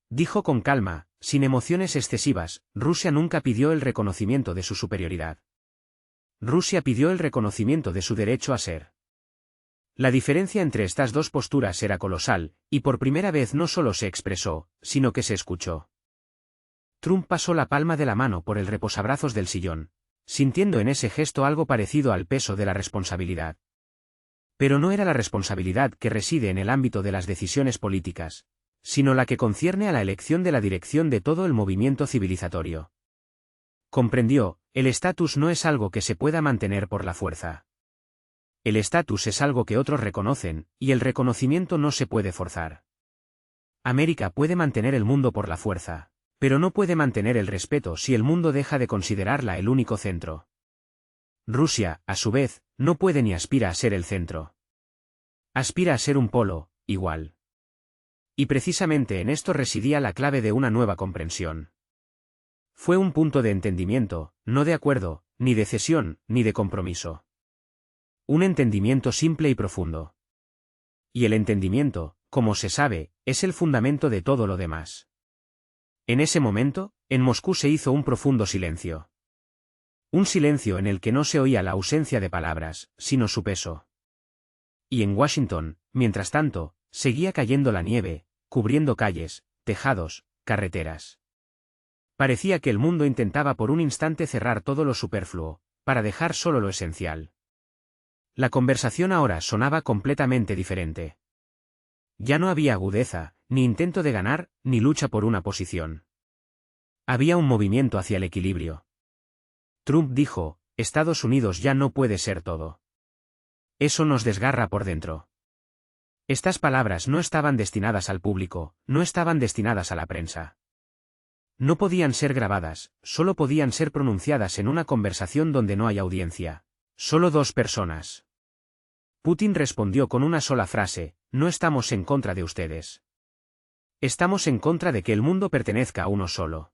Dijo con calma, sin emociones excesivas, Rusia nunca pidió el reconocimiento de su superioridad. Rusia pidió el reconocimiento de su derecho a ser. La diferencia entre estas dos posturas era colosal, y por primera vez no solo se expresó, sino que se escuchó. Trump pasó la palma de la mano por el reposabrazos del sillón, sintiendo en ese gesto algo parecido al peso de la responsabilidad. Pero no era la responsabilidad que reside en el ámbito de las decisiones políticas, sino la que concierne a la elección de la dirección de todo el movimiento civilizatorio. Comprendió, el estatus no es algo que se pueda mantener por la fuerza. El estatus es algo que otros reconocen, y el reconocimiento no se puede forzar. América puede mantener el mundo por la fuerza, pero no puede mantener el respeto si el mundo deja de considerarla el único centro. Rusia, a su vez, no puede ni aspira a ser el centro. Aspira a ser un polo, igual. Y precisamente en esto residía la clave de una nueva comprensión. Fue un punto de entendimiento, no de acuerdo, ni de cesión, ni de compromiso. Un entendimiento simple y profundo. Y el entendimiento, como se sabe, es el fundamento de todo lo demás. En ese momento, en Moscú se hizo un profundo silencio. Un silencio en el que no se oía la ausencia de palabras, sino su peso. Y en Washington, mientras tanto, seguía cayendo la nieve, cubriendo calles, tejados, carreteras. Parecía que el mundo intentaba por un instante cerrar todo lo superfluo, para dejar solo lo esencial. La conversación ahora sonaba completamente diferente. Ya no había agudeza, ni intento de ganar, ni lucha por una posición. Había un movimiento hacia el equilibrio. Trump dijo, Estados Unidos ya no puede ser todo. Eso nos desgarra por dentro. Estas palabras no estaban destinadas al público, no estaban destinadas a la prensa. No podían ser grabadas, solo podían ser pronunciadas en una conversación donde no hay audiencia. Solo dos personas. Putin respondió con una sola frase, no estamos en contra de ustedes. Estamos en contra de que el mundo pertenezca a uno solo.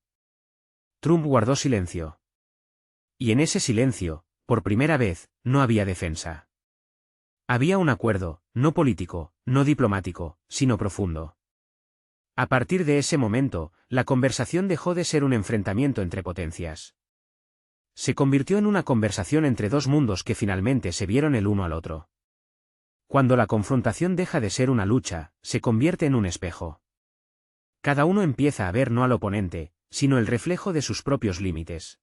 Trump guardó silencio. Y en ese silencio, por primera vez, no había defensa. Había un acuerdo, no político, no diplomático, sino profundo. A partir de ese momento, la conversación dejó de ser un enfrentamiento entre potencias. Se convirtió en una conversación entre dos mundos que finalmente se vieron el uno al otro. Cuando la confrontación deja de ser una lucha, se convierte en un espejo. Cada uno empieza a ver no al oponente, sino el reflejo de sus propios límites.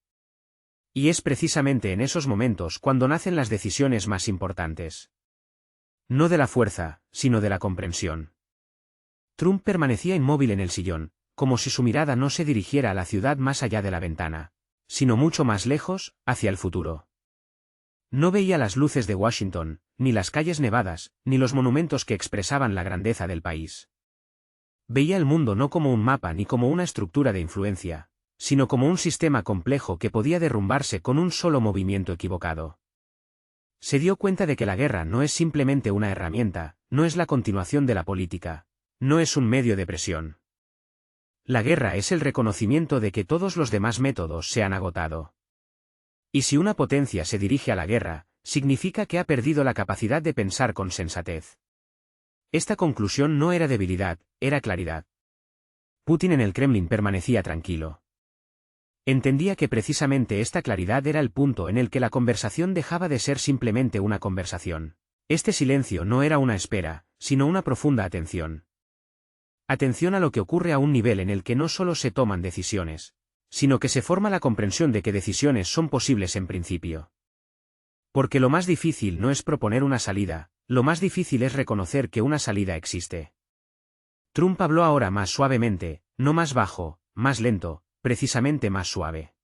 Y es precisamente en esos momentos cuando nacen las decisiones más importantes. No de la fuerza, sino de la comprensión. Trump permanecía inmóvil en el sillón, como si su mirada no se dirigiera a la ciudad más allá de la ventana, sino mucho más lejos, hacia el futuro. No veía las luces de Washington, ni las calles nevadas, ni los monumentos que expresaban la grandeza del país. Veía el mundo no como un mapa ni como una estructura de influencia, sino como un sistema complejo que podía derrumbarse con un solo movimiento equivocado. Se dio cuenta de que la guerra no es simplemente una herramienta, no es la continuación de la política, no es un medio de presión. La guerra es el reconocimiento de que todos los demás métodos se han agotado. Y si una potencia se dirige a la guerra, significa que ha perdido la capacidad de pensar con sensatez. Esta conclusión no era debilidad, era claridad. Putin en el Kremlin permanecía tranquilo. Entendía que precisamente esta claridad era el punto en el que la conversación dejaba de ser simplemente una conversación. Este silencio no era una espera, sino una profunda atención. Atención a lo que ocurre a un nivel en el que no solo se toman decisiones, sino que se forma la comprensión de que decisiones son posibles en principio. Porque lo más difícil no es proponer una salida, lo más difícil es reconocer que una salida existe. Trump habló ahora más suavemente, no más bajo, más lento, precisamente más suave.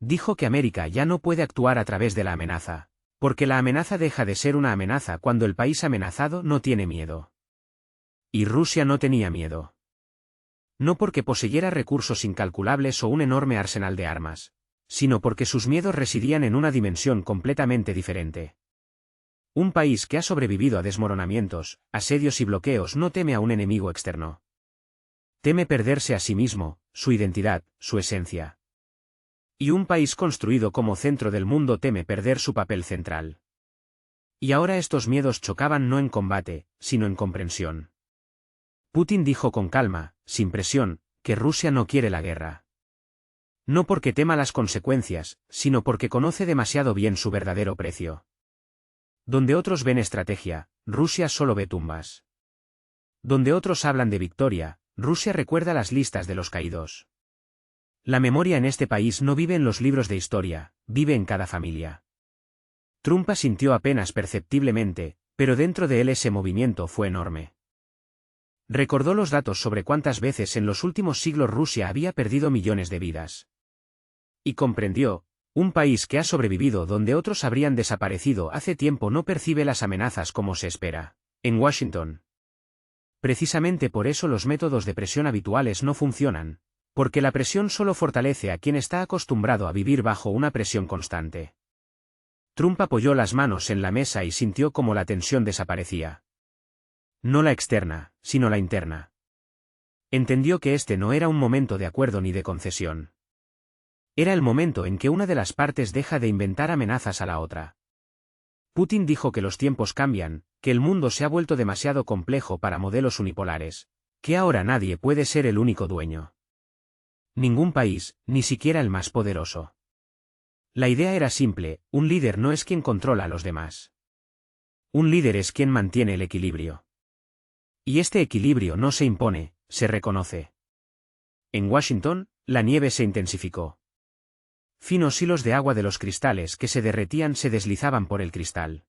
Dijo que América ya no puede actuar a través de la amenaza, Porque la amenaza deja de ser una amenaza cuando el país amenazado no tiene miedo. Y Rusia no tenía miedo. No porque poseyera recursos incalculables o un enorme arsenal de armas, sino porque sus miedos residían en una dimensión completamente diferente. Un país que ha sobrevivido a desmoronamientos, asedios y bloqueos no teme a un enemigo externo. Teme perderse a sí mismo, su identidad, su esencia. Y un país construido como centro del mundo teme perder su papel central. Y ahora estos miedos chocaban no en combate, sino en comprensión. Putin dijo con calma, sin presión, que Rusia no quiere la guerra. No porque tema las consecuencias, sino porque conoce demasiado bien su verdadero precio. Donde otros ven estrategia, Rusia solo ve tumbas. Donde otros hablan de victoria, Rusia recuerda las listas de los caídos. La memoria en este país no vive en los libros de historia, vive en cada familia. Trump asintió apenas perceptiblemente, pero dentro de él ese movimiento fue enorme. Recordó los datos sobre cuántas veces en los últimos siglos Rusia había perdido millones de vidas. Y comprendió, un país que ha sobrevivido donde otros habrían desaparecido hace tiempo no percibe las amenazas como se espera. En Washington. Precisamente por eso los métodos de presión habituales no funcionan. Porque la presión solo fortalece a quien está acostumbrado a vivir bajo una presión constante. Trump apoyó las manos en la mesa y sintió como la tensión desaparecía. No la externa, sino la interna. Entendió que este no era un momento de acuerdo ni de concesión. Era el momento en que una de las partes deja de inventar amenazas a la otra. Putin dijo que los tiempos cambian, que el mundo se ha vuelto demasiado complejo para modelos unipolares, que ahora nadie puede ser el único dueño. Ningún país, ni siquiera el más poderoso. La idea era simple, un líder no es quien controla a los demás. Un líder es quien mantiene el equilibrio. Y este equilibrio no se impone, se reconoce. En Washington, la nieve se intensificó. Finos hilos de agua de los cristales que se derretían se deslizaban por el cristal.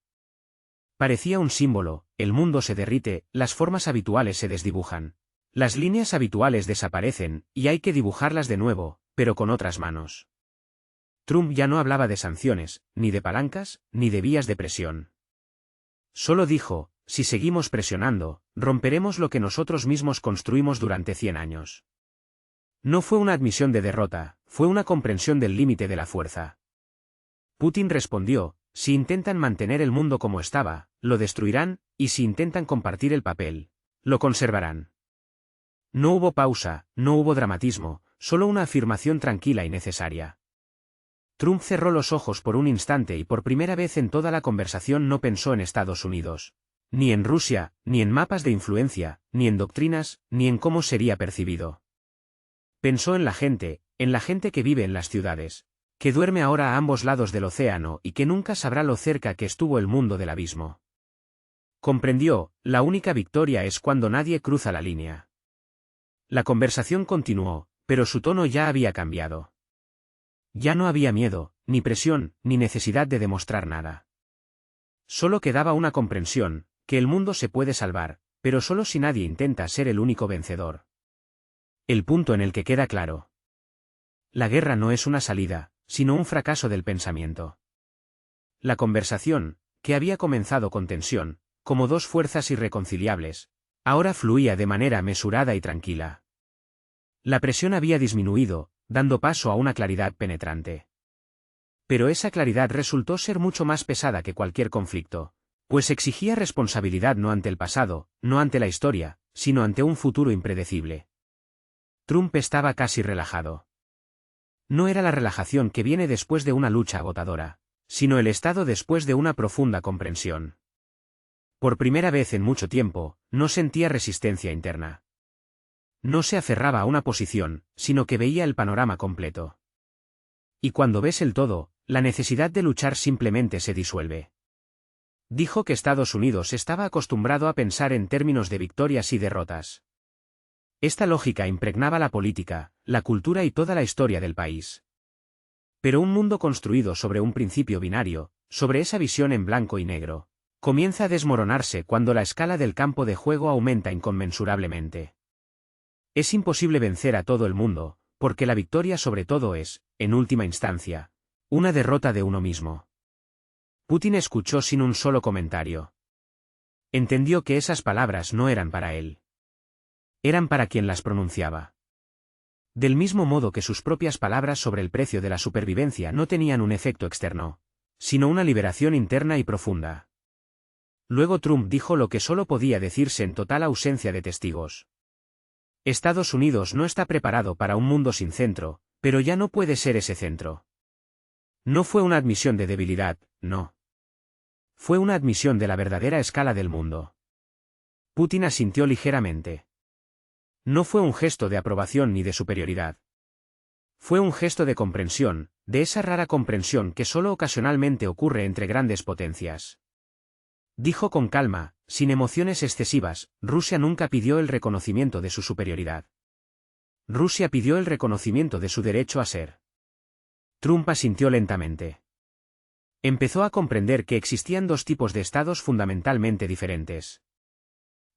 Parecía un símbolo, el mundo se derrite, las formas habituales se desdibujan. Las líneas habituales desaparecen, y hay que dibujarlas de nuevo, pero con otras manos. Trump ya no hablaba de sanciones, ni de palancas, ni de vías de presión. Solo dijo, si seguimos presionando, romperemos lo que nosotros mismos construimos durante 100 años. No fue una admisión de derrota, fue una comprensión del límite de la fuerza. Putin respondió, si intentan mantener el mundo como estaba, lo destruirán, y si intentan compartir el papel, lo conservarán. No hubo pausa, no hubo dramatismo, solo una afirmación tranquila y necesaria. Trump cerró los ojos por un instante y por primera vez en toda la conversación no pensó en Estados Unidos. Ni en Rusia, ni en mapas de influencia, ni en doctrinas, ni en cómo sería percibido. Pensó en la gente que vive en las ciudades, que duerme ahora a ambos lados del océano y que nunca sabrá lo cerca que estuvo el mundo del abismo. Comprendió, la única victoria es cuando nadie cruza la línea. La conversación continuó, pero su tono ya había cambiado. Ya no había miedo, ni presión, ni necesidad de demostrar nada. Solo quedaba una comprensión, que el mundo se puede salvar, pero solo si nadie intenta ser el único vencedor. El punto en el que queda claro. La guerra no es una salida, sino un fracaso del pensamiento. La conversación, que había comenzado con tensión, como dos fuerzas irreconciliables, ahora fluía de manera mesurada y tranquila. La presión había disminuido, dando paso a una claridad penetrante. Pero esa claridad resultó ser mucho más pesada que cualquier conflicto, pues exigía responsabilidad no ante el pasado, no ante la historia, sino ante un futuro impredecible. Trump estaba casi relajado. No era la relajación que viene después de una lucha agotadora, sino el estado después de una profunda comprensión. Por primera vez en mucho tiempo, no sentía resistencia interna. No se aferraba a una posición, sino que veía el panorama completo. Y cuando ves el todo, la necesidad de luchar simplemente se disuelve. Dijo que Estados Unidos estaba acostumbrado a pensar en términos de victorias y derrotas. Esta lógica impregnaba la política, la cultura y toda la historia del país. Pero un mundo construido sobre un principio binario, sobre esa visión en blanco y negro, comienza a desmoronarse cuando la escala del campo de juego aumenta inconmensurablemente. Es imposible vencer a todo el mundo, porque la victoria sobre todo es, en última instancia, una derrota de uno mismo. Putin escuchó sin un solo comentario. Entendió que esas palabras no eran para él. Eran para quien las pronunciaba. Del mismo modo que sus propias palabras sobre el precio de la supervivencia no tenían un efecto externo, sino una liberación interna y profunda. Luego Trump dijo lo que solo podía decirse en total ausencia de testigos. Estados Unidos no está preparado para un mundo sin centro, pero ya no puede ser ese centro. No fue una admisión de debilidad, no. Fue una admisión de la verdadera escala del mundo. Putin asintió ligeramente. No fue un gesto de aprobación ni de superioridad. Fue un gesto de comprensión, de esa rara comprensión que solo ocasionalmente ocurre entre grandes potencias. Dijo con calma, sin emociones excesivas, Rusia nunca pidió el reconocimiento de su superioridad. Rusia pidió el reconocimiento de su derecho a ser. Trump asintió lentamente. Empezó a comprender que existían dos tipos de estados fundamentalmente diferentes.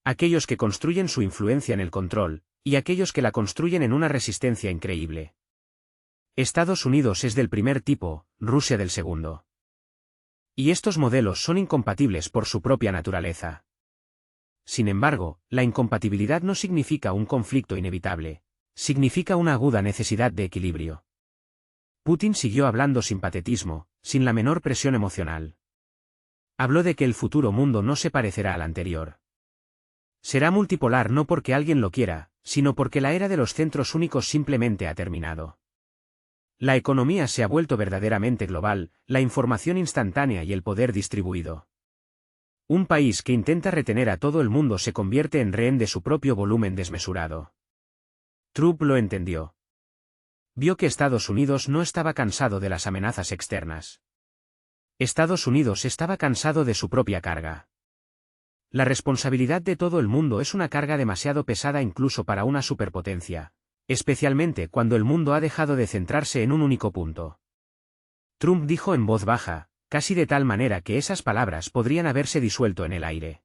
Aquellos que construyen su influencia en el control, y aquellos que la construyen en una resistencia increíble. Estados Unidos es del primer tipo, Rusia del segundo. Y estos modelos son incompatibles por su propia naturaleza. Sin embargo, la incompatibilidad no significa un conflicto inevitable, significa una aguda necesidad de equilibrio. Putin siguió hablando sin patetismo, sin la menor presión emocional. Habló de que el futuro mundo no se parecerá al anterior. Será multipolar no porque alguien lo quiera, sino porque la era de los centros únicos simplemente ha terminado. La economía se ha vuelto verdaderamente global, la información instantánea y el poder distribuido. Un país que intenta retener a todo el mundo se convierte en rehén de su propio volumen desmesurado. Trump lo entendió. Vio que Estados Unidos no estaba cansado de las amenazas externas. Estados Unidos estaba cansado de su propia carga. La responsabilidad de todo el mundo es una carga demasiado pesada incluso para una superpotencia, especialmente cuando el mundo ha dejado de centrarse en un único punto. Trump dijo en voz baja, casi de tal manera que esas palabras podrían haberse disuelto en el aire.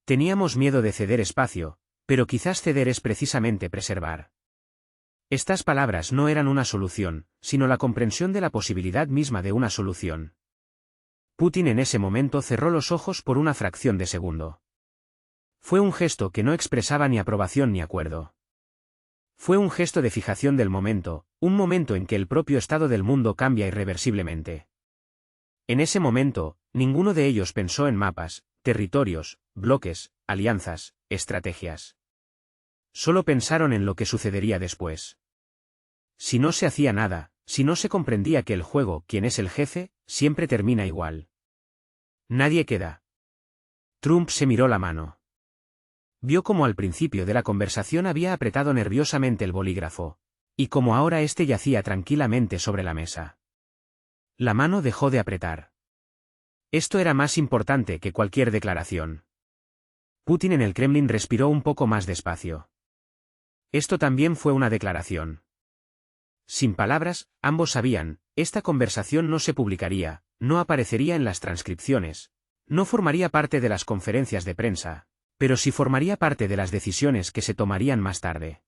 Teníamos miedo de ceder espacio, pero quizás ceder es precisamente preservar. Estas palabras no eran una solución, sino la comprensión de la posibilidad misma de una solución. Putin en ese momento cerró los ojos por una fracción de segundo. Fue un gesto que no expresaba ni aprobación ni acuerdo. Fue un gesto de fijación del momento, un momento en que el propio estado del mundo cambia irreversiblemente. En ese momento, ninguno de ellos pensó en mapas, territorios, bloques, alianzas, estrategias. Solo pensaron en lo que sucedería después. Si no se hacía nada, si no se comprendía que el juego, quien es el jefe, siempre termina igual. Nadie queda. Trump se miró la mano. Vio cómo al principio de la conversación había apretado nerviosamente el bolígrafo, y cómo ahora éste yacía tranquilamente sobre la mesa. La mano dejó de apretar. Esto era más importante que cualquier declaración. Putin en el Kremlin respiró un poco más despacio. Esto también fue una declaración. Sin palabras, ambos sabían, esta conversación no se publicaría, no aparecería en las transcripciones, no formaría parte de las conferencias de prensa, pero sí formaría parte de las decisiones que se tomarían más tarde.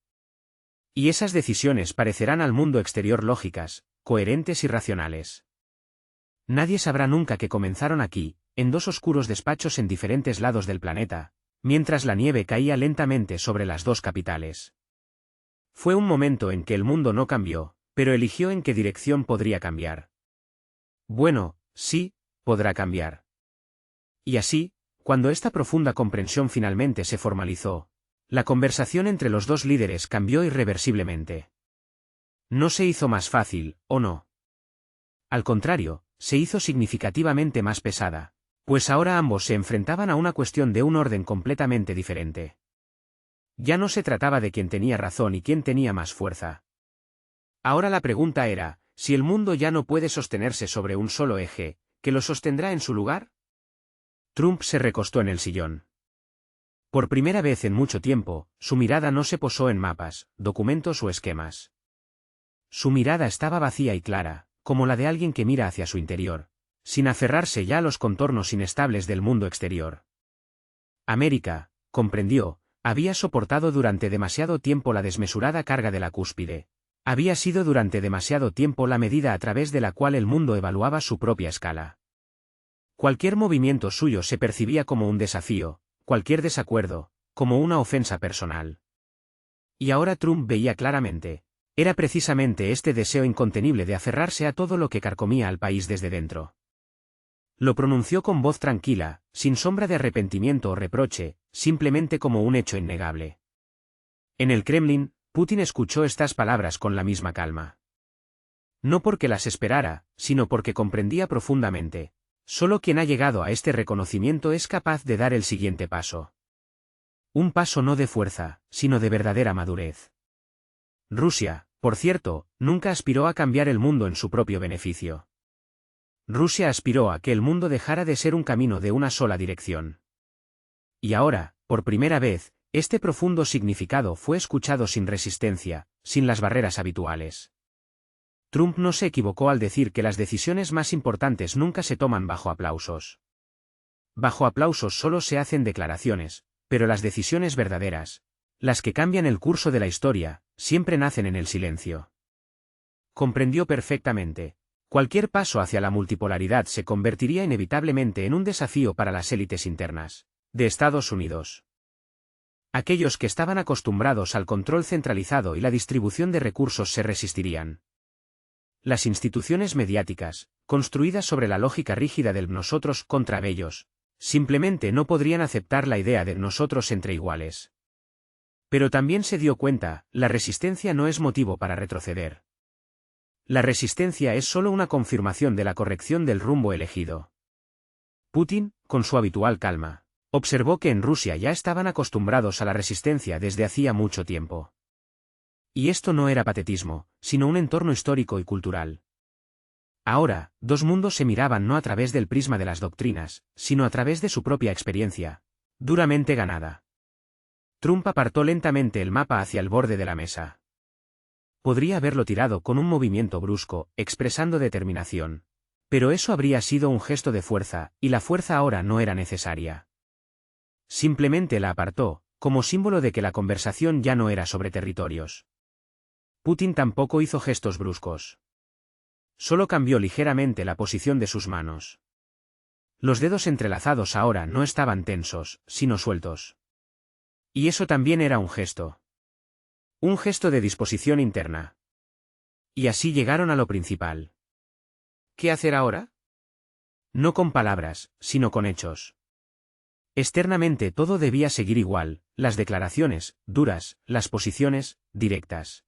Y esas decisiones parecerán al mundo exterior lógicas, coherentes y racionales. Nadie sabrá nunca que comenzaron aquí, en dos oscuros despachos en diferentes lados del planeta, mientras la nieve caía lentamente sobre las dos capitales. Fue un momento en que el mundo no cambió, pero eligió en qué dirección podría cambiar. Bueno, sí, podrá cambiar. Y así, cuando esta profunda comprensión finalmente se formalizó, la conversación entre los dos líderes cambió irreversiblemente. No se hizo más fácil, ¿o no? Al contrario, se hizo significativamente más pesada, pues ahora ambos se enfrentaban a una cuestión de un orden completamente diferente. Ya no se trataba de quién tenía razón y quién tenía más fuerza. Ahora la pregunta era, si el mundo ya no puede sostenerse sobre un solo eje, ¿qué lo sostendrá en su lugar? Trump se recostó en el sillón. Por primera vez en mucho tiempo, su mirada no se posó en mapas, documentos o esquemas. Su mirada estaba vacía y clara, como la de alguien que mira hacia su interior, sin aferrarse ya a los contornos inestables del mundo exterior. América, comprendió, había soportado durante demasiado tiempo la desmesurada carga de la cúspide. Había sido durante demasiado tiempo la medida a través de la cual el mundo evaluaba su propia escala. Cualquier movimiento suyo se percibía como un desafío, cualquier desacuerdo, como una ofensa personal. Y ahora Trump veía claramente. Era precisamente este deseo incontenible de aferrarse a todo lo que carcomía al país desde dentro. Lo pronunció con voz tranquila, sin sombra de arrepentimiento o reproche, simplemente como un hecho innegable. En el Kremlin, Putin escuchó estas palabras con la misma calma. No porque las esperara, sino porque comprendía profundamente. Solo quien ha llegado a este reconocimiento es capaz de dar el siguiente paso. Un paso no de fuerza, sino de verdadera madurez. Rusia, por cierto, nunca aspiró a cambiar el mundo en su propio beneficio. Rusia aspiró a que el mundo dejara de ser un camino de una sola dirección. Y ahora, por primera vez, este profundo significado fue escuchado sin resistencia, sin las barreras habituales. Trump no se equivocó al decir que las decisiones más importantes nunca se toman bajo aplausos. Bajo aplausos solo se hacen declaraciones, pero las decisiones verdaderas, las que cambian el curso de la historia, siempre nacen en el silencio. Comprendió perfectamente. Cualquier paso hacia la multipolaridad se convertiría inevitablemente en un desafío para las élites internas de Estados Unidos. Aquellos que estaban acostumbrados al control centralizado y la distribución de recursos se resistirían. Las instituciones mediáticas, construidas sobre la lógica rígida del nosotros contra ellos, simplemente no podrían aceptar la idea de nosotros entre iguales. Pero también se dio cuenta, la resistencia no es motivo para retroceder. La resistencia es solo una confirmación de la corrección del rumbo elegido. Putin, con su habitual calma, observó que en Rusia ya estaban acostumbrados a la resistencia desde hacía mucho tiempo. Y esto no era patetismo, sino un entorno histórico y cultural. Ahora, dos mundos se miraban no a través del prisma de las doctrinas, sino a través de su propia experiencia, duramente ganada. Trump apartó lentamente el mapa hacia el borde de la mesa. Podría haberlo tirado con un movimiento brusco, expresando determinación. Pero eso habría sido un gesto de fuerza, y la fuerza ahora no era necesaria. Simplemente la apartó, como símbolo de que la conversación ya no era sobre territorios. Putin tampoco hizo gestos bruscos. Solo cambió ligeramente la posición de sus manos. Los dedos entrelazados ahora no estaban tensos, sino sueltos. Y eso también era un gesto. Un gesto de disposición interna. Y así llegaron a lo principal. ¿Qué hacer ahora? No con palabras, sino con hechos. Externamente todo debía seguir igual, las declaraciones, duras, las posiciones, directas.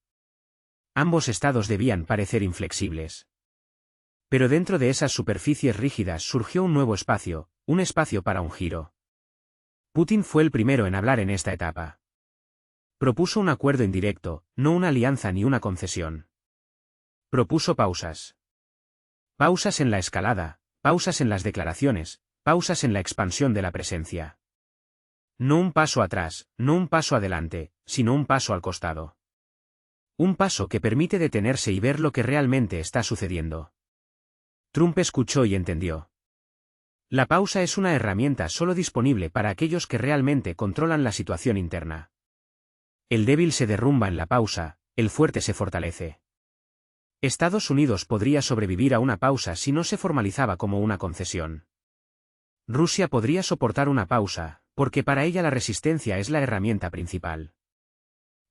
Ambos estados debían parecer inflexibles. Pero dentro de esas superficies rígidas surgió un nuevo espacio, un espacio para un giro. Putin fue el primero en hablar en esta etapa. Propuso un acuerdo indirecto, no una alianza ni una concesión. Propuso pausas. Pausas en la escalada, pausas en las declaraciones, pausas en la expansión de la presencia. No un paso atrás, no un paso adelante, sino un paso al costado. Un paso que permite detenerse y ver lo que realmente está sucediendo. Trump escuchó y entendió. La pausa es una herramienta solo disponible para aquellos que realmente controlan la situación interna. El débil se derrumba en la pausa, el fuerte se fortalece. Estados Unidos podría sobrevivir a una pausa si no se formalizaba como una concesión. Rusia podría soportar una pausa, porque para ella la resistencia es la herramienta principal.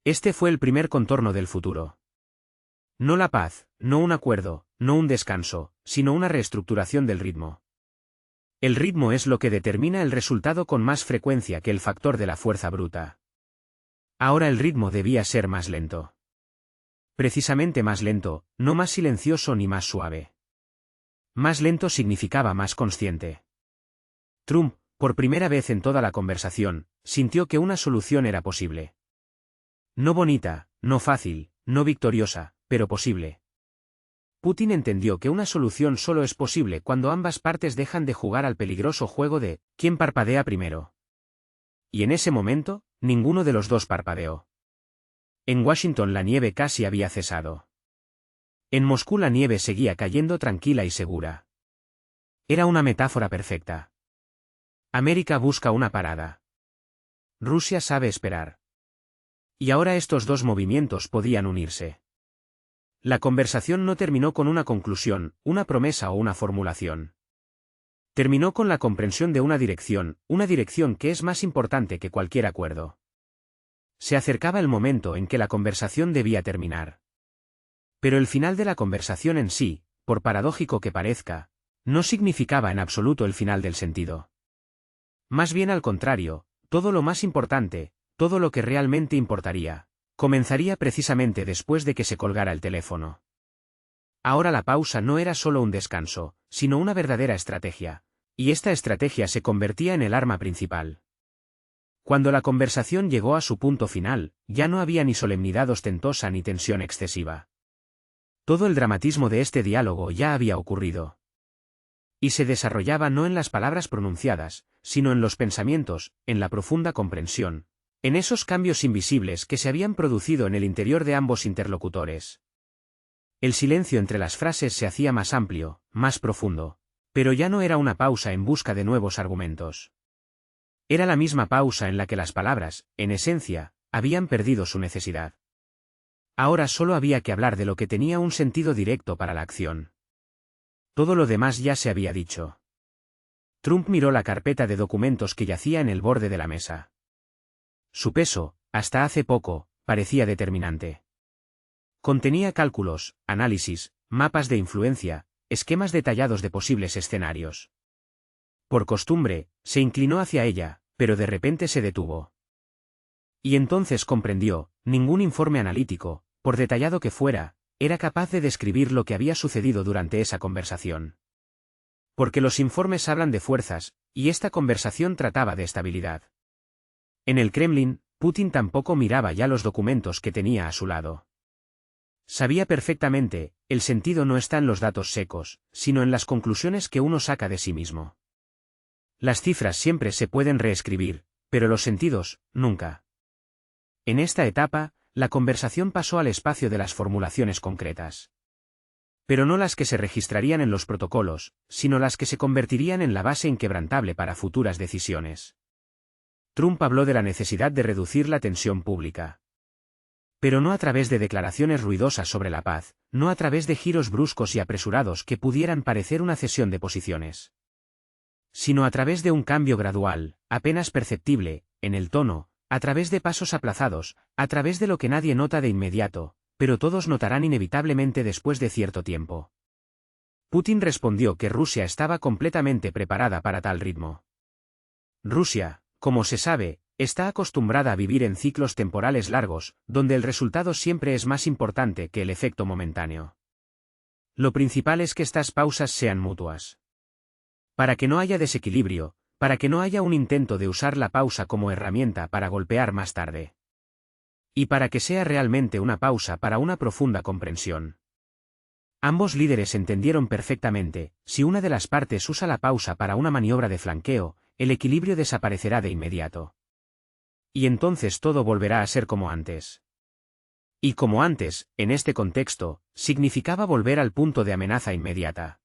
Este fue el primer contorno del futuro. No la paz, no un acuerdo, no un descanso, sino una reestructuración del ritmo. El ritmo es lo que determina el resultado con más frecuencia que el factor de la fuerza bruta. Ahora el ritmo debía ser más lento. Precisamente más lento, no más silencioso ni más suave. Más lento significaba más consciente. Trump, por primera vez en toda la conversación, sintió que una solución era posible. No bonita, no fácil, no victoriosa, pero posible. Putin entendió que una solución solo es posible cuando ambas partes dejan de jugar al peligroso juego de ¿quién parpadea primero? Y en ese momento, ninguno de los dos parpadeó. En Washington la nieve casi había cesado. En Moscú la nieve seguía cayendo tranquila y segura. Era una metáfora perfecta. América busca una parada. Rusia sabe esperar. Y ahora estos dos movimientos podían unirse. La conversación no terminó con una conclusión, una promesa o una formulación. Terminó con la comprensión de una dirección que es más importante que cualquier acuerdo. Se acercaba el momento en que la conversación debía terminar. Pero el final de la conversación en sí, por paradójico que parezca, no significaba en absoluto el final del sentido. Más bien al contrario, todo lo más importante, todo lo que realmente importaría, comenzaría precisamente después de que se colgara el teléfono. Ahora la pausa no era solo un descanso, sino una verdadera estrategia, y esta estrategia se convertía en el arma principal. Cuando la conversación llegó a su punto final, ya no había ni solemnidad ostentosa ni tensión excesiva. Todo el dramatismo de este diálogo ya había ocurrido. Y se desarrollaba no en las palabras pronunciadas, sino en los pensamientos, en la profunda comprensión, en esos cambios invisibles que se habían producido en el interior de ambos interlocutores. El silencio entre las frases se hacía más amplio, más profundo, pero ya no era una pausa en busca de nuevos argumentos. Era la misma pausa en la que las palabras, en esencia, habían perdido su necesidad. Ahora solo había que hablar de lo que tenía un sentido directo para la acción. Todo lo demás ya se había dicho. Trump miró la carpeta de documentos que yacía en el borde de la mesa. Su peso, hasta hace poco, parecía determinante. Contenía cálculos, análisis, mapas de influencia, esquemas detallados de posibles escenarios. Por costumbre, se inclinó hacia ella, pero de repente se detuvo. Y entonces comprendió, ningún informe analítico, por detallado que fuera, era capaz de describir lo que había sucedido durante esa conversación. Porque los informes hablan de fuerzas, y esta conversación trataba de estabilidad. En el Kremlin, Putin tampoco miraba ya los documentos que tenía a su lado. Sabía perfectamente, el sentido no está en los datos secos, sino en las conclusiones que uno saca de sí mismo. Las cifras siempre se pueden reescribir, pero los sentidos, nunca. En esta etapa, la conversación pasó al espacio de las formulaciones concretas. Pero no las que se registrarían en los protocolos, sino las que se convertirían en la base inquebrantable para futuras decisiones. Trump habló de la necesidad de reducir la tensión pública. Pero no a través de declaraciones ruidosas sobre la paz, no a través de giros bruscos y apresurados que pudieran parecer una cesión de posiciones. Sino a través de un cambio gradual, apenas perceptible, en el tono, a través de pasos aplazados, a través de lo que nadie nota de inmediato, pero todos notarán inevitablemente después de cierto tiempo. Putin respondió que Rusia estaba completamente preparada para tal ritmo. Rusia, como se sabe, está acostumbrada a vivir en ciclos temporales largos, donde el resultado siempre es más importante que el efecto momentáneo. Lo principal es que estas pausas sean mutuas. Para que no haya desequilibrio, para que no haya un intento de usar la pausa como herramienta para golpear más tarde. Y para que sea realmente una pausa para una profunda comprensión. Ambos líderes entendieron perfectamente, si una de las partes usa la pausa para una maniobra de flanqueo, el equilibrio desaparecerá de inmediato. Y entonces todo volverá a ser como antes. Y como antes, en este contexto, significaba volver al punto de amenaza inmediata.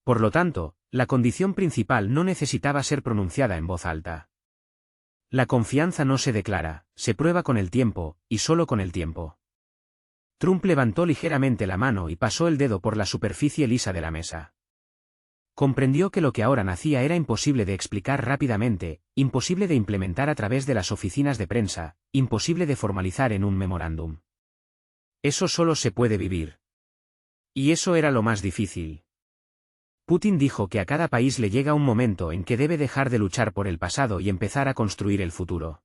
Por lo tanto, la condición principal no necesitaba ser pronunciada en voz alta. La confianza no se declara, se prueba con el tiempo, y solo con el tiempo. Trump levantó ligeramente la mano y pasó el dedo por la superficie lisa de la mesa. Comprendió que lo que ahora nacía era imposible de explicar rápidamente, imposible de implementar a través de las oficinas de prensa, imposible de formalizar en un memorándum. Eso solo se puede vivir. Y eso era lo más difícil. Putin dijo que a cada país le llega un momento en que debe dejar de luchar por el pasado y empezar a construir el futuro.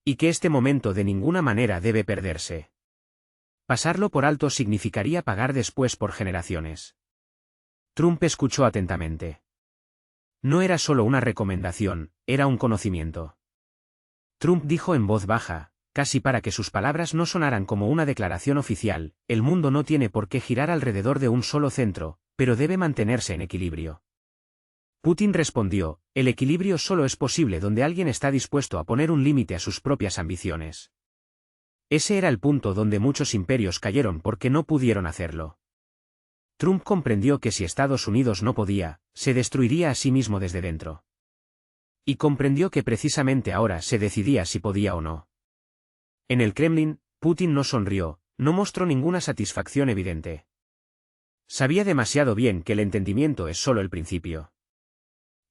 Y que este momento de ninguna manera debe perderse. Pasarlo por alto significaría pagar después por generaciones. Trump escuchó atentamente. No era solo una recomendación, era un conocimiento. Trump dijo en voz baja, casi para que sus palabras no sonaran como una declaración oficial, el mundo no tiene por qué girar alrededor de un solo centro, pero debe mantenerse en equilibrio. Putin respondió, el equilibrio solo es posible donde alguien está dispuesto a poner un límite a sus propias ambiciones. Ese era el punto donde muchos imperios cayeron porque no pudieron hacerlo. Trump comprendió que si Estados Unidos no podía, se destruiría a sí mismo desde dentro. Y comprendió que precisamente ahora se decidía si podía o no. En el Kremlin, Putin no sonrió, no mostró ninguna satisfacción evidente. Sabía demasiado bien que el entendimiento es solo el principio.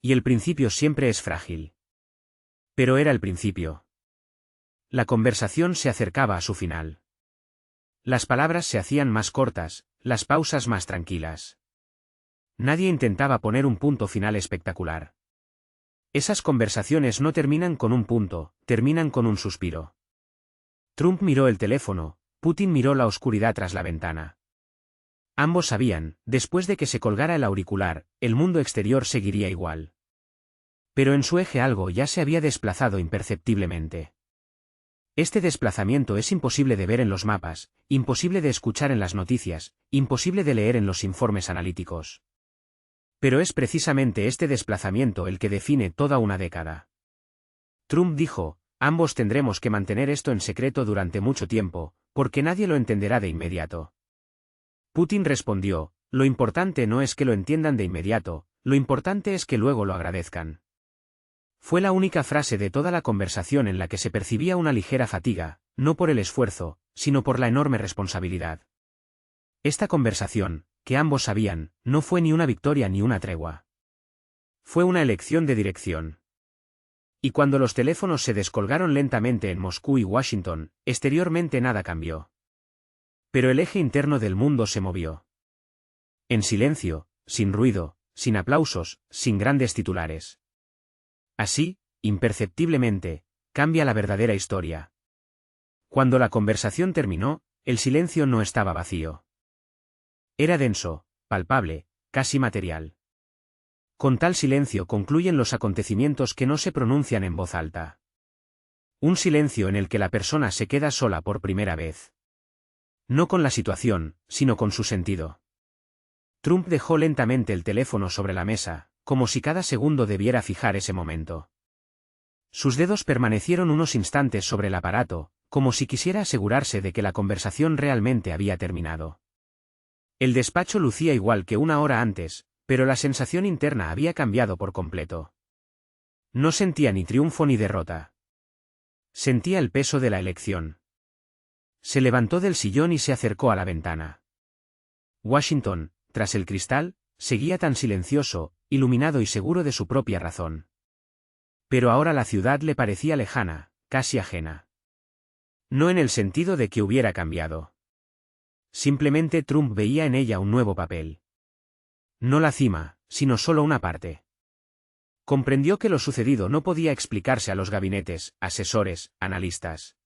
Y el principio siempre es frágil. Pero era el principio. La conversación se acercaba a su final. Las palabras se hacían más cortas, las pausas más tranquilas. Nadie intentaba poner un punto final espectacular. Esas conversaciones no terminan con un punto, terminan con un suspiro. Trump miró el teléfono, Putin miró la oscuridad tras la ventana. Ambos sabían, después de que se colgara el auricular, el mundo exterior seguiría igual. Pero en su eje algo ya se había desplazado imperceptiblemente. Este desplazamiento es imposible de ver en los mapas, imposible de escuchar en las noticias, imposible de leer en los informes analíticos. Pero es precisamente este desplazamiento el que define toda una década. Trump dijo, ambos tendremos que mantener esto en secreto durante mucho tiempo, porque nadie lo entenderá de inmediato. Putin respondió, lo importante no es que lo entiendan de inmediato, lo importante es que luego lo agradezcan. Fue la única frase de toda la conversación en la que se percibía una ligera fatiga, no por el esfuerzo, sino por la enorme responsabilidad. Esta conversación, que ambos sabían, no fue ni una victoria ni una tregua. Fue una elección de dirección. Y cuando los teléfonos se descolgaron lentamente en Moscú y Washington, exteriormente nada cambió. Pero el eje interno del mundo se movió. En silencio, sin ruido, sin aplausos, sin grandes titulares. Así, imperceptiblemente, cambia la verdadera historia. Cuando la conversación terminó, el silencio no estaba vacío. Era denso, palpable, casi material. Con tal silencio concluyen los acontecimientos que no se pronuncian en voz alta. Un silencio en el que la persona se queda sola por primera vez. No con la situación, sino con su sentido. Trump dejó lentamente el teléfono sobre la mesa, como si cada segundo debiera fijar ese momento. Sus dedos permanecieron unos instantes sobre el aparato, como si quisiera asegurarse de que la conversación realmente había terminado. El despacho lucía igual que una hora antes, pero la sensación interna había cambiado por completo. No sentía ni triunfo ni derrota. Sentía el peso de la elección. Se levantó del sillón y se acercó a la ventana. Washington, tras el cristal, seguía tan silencioso, iluminado y seguro de su propia razón. Pero ahora la ciudad le parecía lejana, casi ajena. No en el sentido de que hubiera cambiado. Simplemente Trump veía en ella un nuevo papel. No la cima, sino solo una parte. Comprendió que lo sucedido no podía explicarse a los gabinetes, asesores, analistas.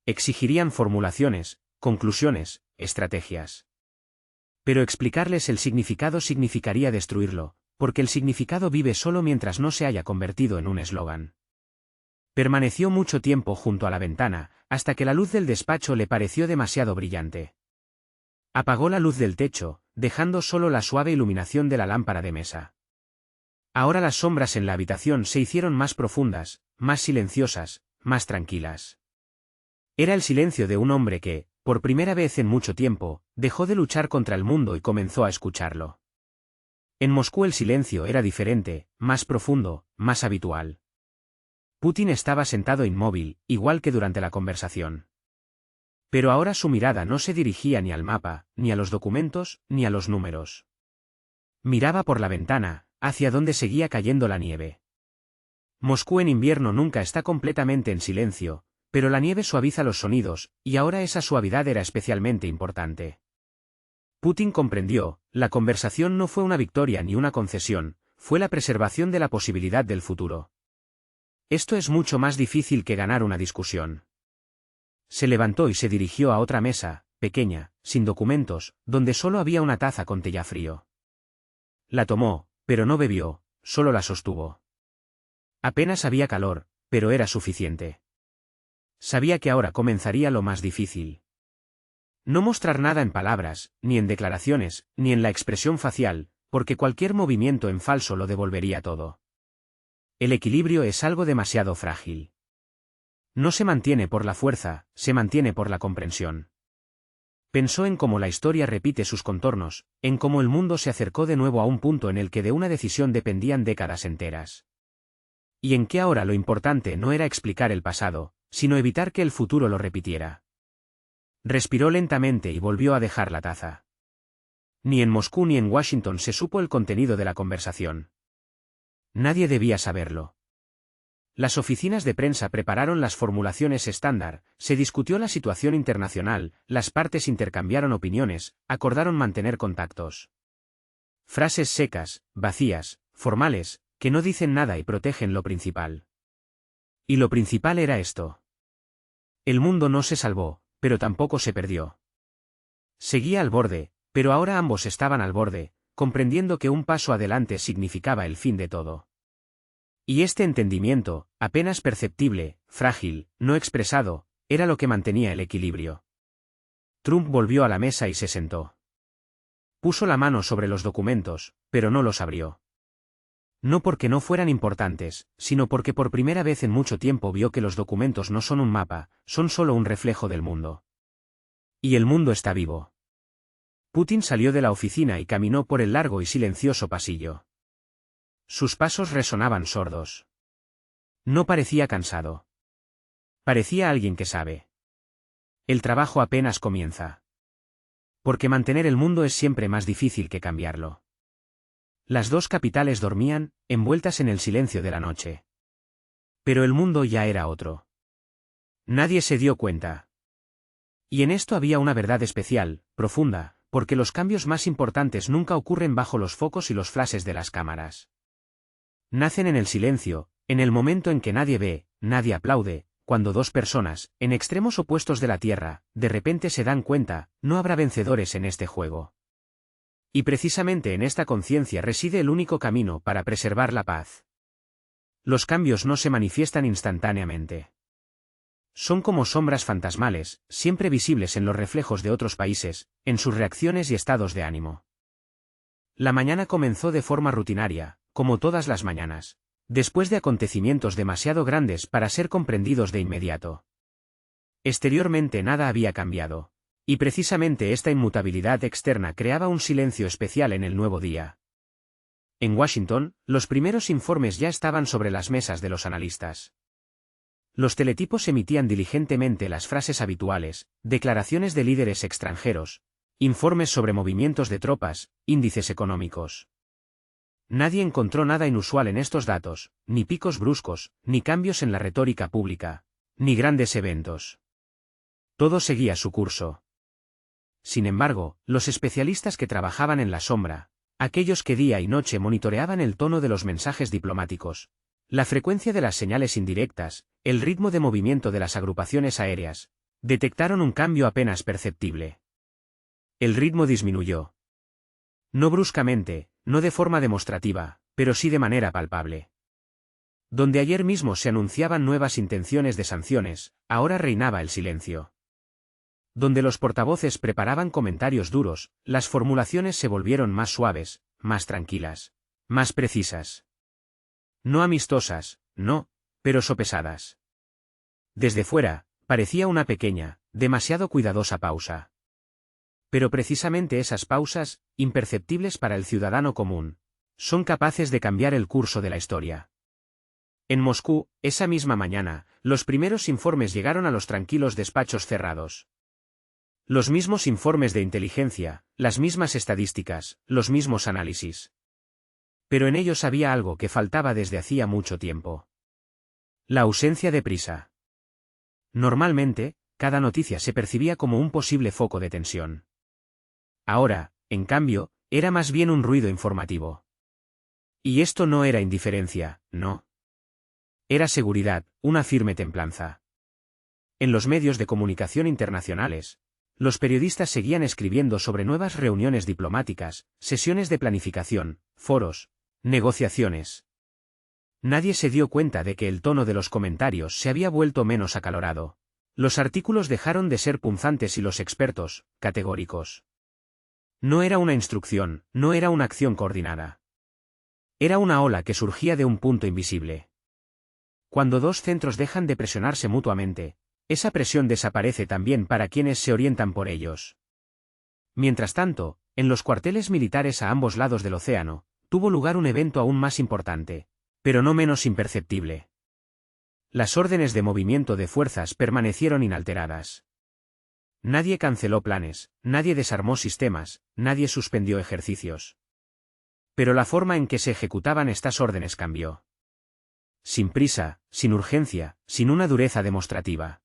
Exigirían formulaciones, conclusiones, estrategias. Pero explicarles el significado significaría destruirlo, porque el significado vive solo mientras no se haya convertido en un eslogan. Permaneció mucho tiempo junto a la ventana, hasta que la luz del despacho le pareció demasiado brillante. Apagó la luz del techo, dejando solo la suave iluminación de la lámpara de mesa. Ahora las sombras en la habitación se hicieron más profundas, más silenciosas, más tranquilas. Era el silencio de un hombre que, por primera vez en mucho tiempo, dejó de luchar contra el mundo y comenzó a escucharlo. En Moscú el silencio era diferente, más profundo, más habitual. Putin estaba sentado inmóvil, igual que durante la conversación. Pero ahora su mirada no se dirigía ni al mapa, ni a los documentos, ni a los números. Miraba por la ventana, hacia donde seguía cayendo la nieve. Moscú en invierno nunca está completamente en silencio, pero la nieve suaviza los sonidos, y ahora esa suavidad era especialmente importante. Putin comprendió, la conversación no fue una victoria ni una concesión, fue la preservación de la posibilidad del futuro. Esto es mucho más difícil que ganar una discusión. Se levantó y se dirigió a otra mesa, pequeña, sin documentos, donde solo había una taza con té ya frío. La tomó, pero no bebió, solo la sostuvo. Apenas había calor, pero era suficiente. Sabía que ahora comenzaría lo más difícil. No mostrar nada en palabras, ni en declaraciones, ni en la expresión facial, porque cualquier movimiento en falso lo devolvería todo. El equilibrio es algo demasiado frágil. No se mantiene por la fuerza, se mantiene por la comprensión. Pensó en cómo la historia repite sus contornos, en cómo el mundo se acercó de nuevo a un punto en el que de una decisión dependían décadas enteras. Y en que ahora lo importante no era explicar el pasado, sino evitar que el futuro lo repitiera. Respiró lentamente y volvió a dejar la taza. Ni en Moscú ni en Washington se supo el contenido de la conversación. Nadie debía saberlo. Las oficinas de prensa prepararon las formulaciones estándar, se discutió la situación internacional, las partes intercambiaron opiniones, acordaron mantener contactos. Frases secas, vacías, formales, que no dicen nada y protegen lo principal. Y lo principal era esto. El mundo no se salvó, pero tampoco se perdió. Seguía al borde, pero ahora ambos estaban al borde, comprendiendo que un paso adelante significaba el fin de todo. Y este entendimiento, apenas perceptible, frágil, no expresado, era lo que mantenía el equilibrio. Trump volvió a la mesa y se sentó. Puso la mano sobre los documentos, pero no los abrió. No porque no fueran importantes, sino porque por primera vez en mucho tiempo vio que los documentos no son un mapa, son solo un reflejo del mundo. Y el mundo está vivo. Putin salió de la oficina y caminó por el largo y silencioso pasillo. Sus pasos resonaban sordos. No parecía cansado. Parecía alguien que sabe. El trabajo apenas comienza. Porque mantener el mundo es siempre más difícil que cambiarlo. Las dos capitales dormían, envueltas en el silencio de la noche. Pero el mundo ya era otro. Nadie se dio cuenta. Y en esto había una verdad especial, profunda, porque los cambios más importantes nunca ocurren bajo los focos y los flashes de las cámaras. Nacen en el silencio, en el momento en que nadie ve, nadie aplaude, cuando dos personas, en extremos opuestos de la Tierra, de repente se dan cuenta, no habrá vencedores en este juego. Y precisamente en esta conciencia reside el único camino para preservar la paz. Los cambios no se manifiestan instantáneamente. Son como sombras fantasmales, siempre visibles en los reflejos de otros países, en sus reacciones y estados de ánimo. La mañana comenzó de forma rutinaria, como todas las mañanas, después de acontecimientos demasiado grandes para ser comprendidos de inmediato. Exteriormente nada había cambiado. Y precisamente esta inmutabilidad externa creaba un silencio especial en el nuevo día. En Washington, los primeros informes ya estaban sobre las mesas de los analistas. Los teletipos emitían diligentemente las frases habituales, declaraciones de líderes extranjeros, informes sobre movimientos de tropas, índices económicos. Nadie encontró nada inusual en estos datos, ni picos bruscos, ni cambios en la retórica pública, ni grandes eventos. Todo seguía su curso. Sin embargo, los especialistas que trabajaban en la sombra, aquellos que día y noche monitoreaban el tono de los mensajes diplomáticos, la frecuencia de las señales indirectas, el ritmo de movimiento de las agrupaciones aéreas, detectaron un cambio apenas perceptible. El ritmo disminuyó. No bruscamente, no de forma demostrativa, pero sí de manera palpable. Donde ayer mismo se anunciaban nuevas intenciones de sanciones, ahora reinaba el silencio. Donde los portavoces preparaban comentarios duros, las formulaciones se volvieron más suaves, más tranquilas, más precisas. No amistosas, no, pero sopesadas. Desde fuera, parecía una pequeña, demasiado cuidadosa pausa. Pero precisamente esas pausas, imperceptibles para el ciudadano común, son capaces de cambiar el curso de la historia. En Moscú, esa misma mañana, los primeros informes llegaron a los tranquilos despachos cerrados. Los mismos informes de inteligencia, las mismas estadísticas, los mismos análisis. Pero en ellos había algo que faltaba desde hacía mucho tiempo. La ausencia de prisa. Normalmente, cada noticia se percibía como un posible foco de tensión. Ahora, en cambio, era más bien un ruido informativo. Y esto no era indiferencia, no. Era seguridad, una firme templanza. En los medios de comunicación internacionales, los periodistas seguían escribiendo sobre nuevas reuniones diplomáticas, sesiones de planificación, foros, negociaciones. Nadie se dio cuenta de que el tono de los comentarios se había vuelto menos acalorado. Los artículos dejaron de ser punzantes y los expertos, categóricos. No era una instrucción, no era una acción coordinada. Era una ola que surgía de un punto invisible. Cuando dos centros dejan de presionarse mutuamente, esa presión desaparece también para quienes se orientan por ellos. Mientras tanto, en los cuarteles militares a ambos lados del océano, tuvo lugar un evento aún más importante, pero no menos imperceptible. Las órdenes de movimiento de fuerzas permanecieron inalteradas. Nadie canceló planes, nadie desarmó sistemas, nadie suspendió ejercicios. Pero la forma en que se ejecutaban estas órdenes cambió. Sin prisa, sin urgencia, sin una dureza demostrativa.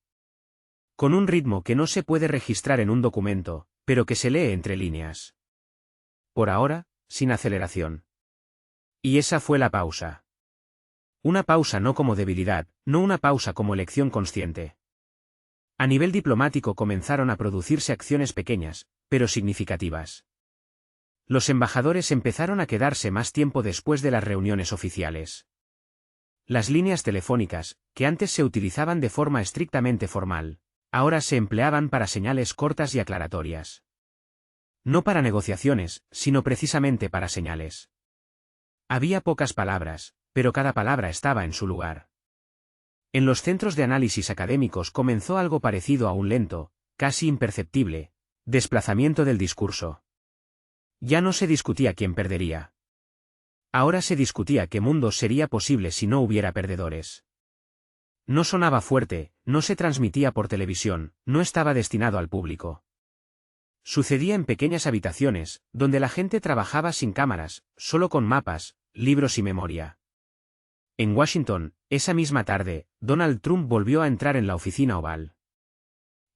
Con un ritmo que no se puede registrar en un documento, pero que se lee entre líneas. Por ahora, sin aceleración. Y esa fue la pausa. Una pausa no como debilidad, no una pausa como elección consciente. A nivel diplomático comenzaron a producirse acciones pequeñas, pero significativas. Los embajadores empezaron a quedarse más tiempo después de las reuniones oficiales. Las líneas telefónicas, que antes se utilizaban de forma estrictamente formal, ahora se empleaban para señales cortas y aclaratorias. No para negociaciones, sino precisamente para señales. Había pocas palabras, pero cada palabra estaba en su lugar. En los centros de análisis académicos comenzó algo parecido a un lento, casi imperceptible, desplazamiento del discurso. Ya no se discutía quién perdería. Ahora se discutía qué mundo sería posible si no hubiera perdedores. No sonaba fuerte, no se transmitía por televisión, no estaba destinado al público. Sucedía en pequeñas habitaciones, donde la gente trabajaba sin cámaras, solo con mapas, libros y memoria. En Washington, esa misma tarde, Donald Trump volvió a entrar en la oficina oval.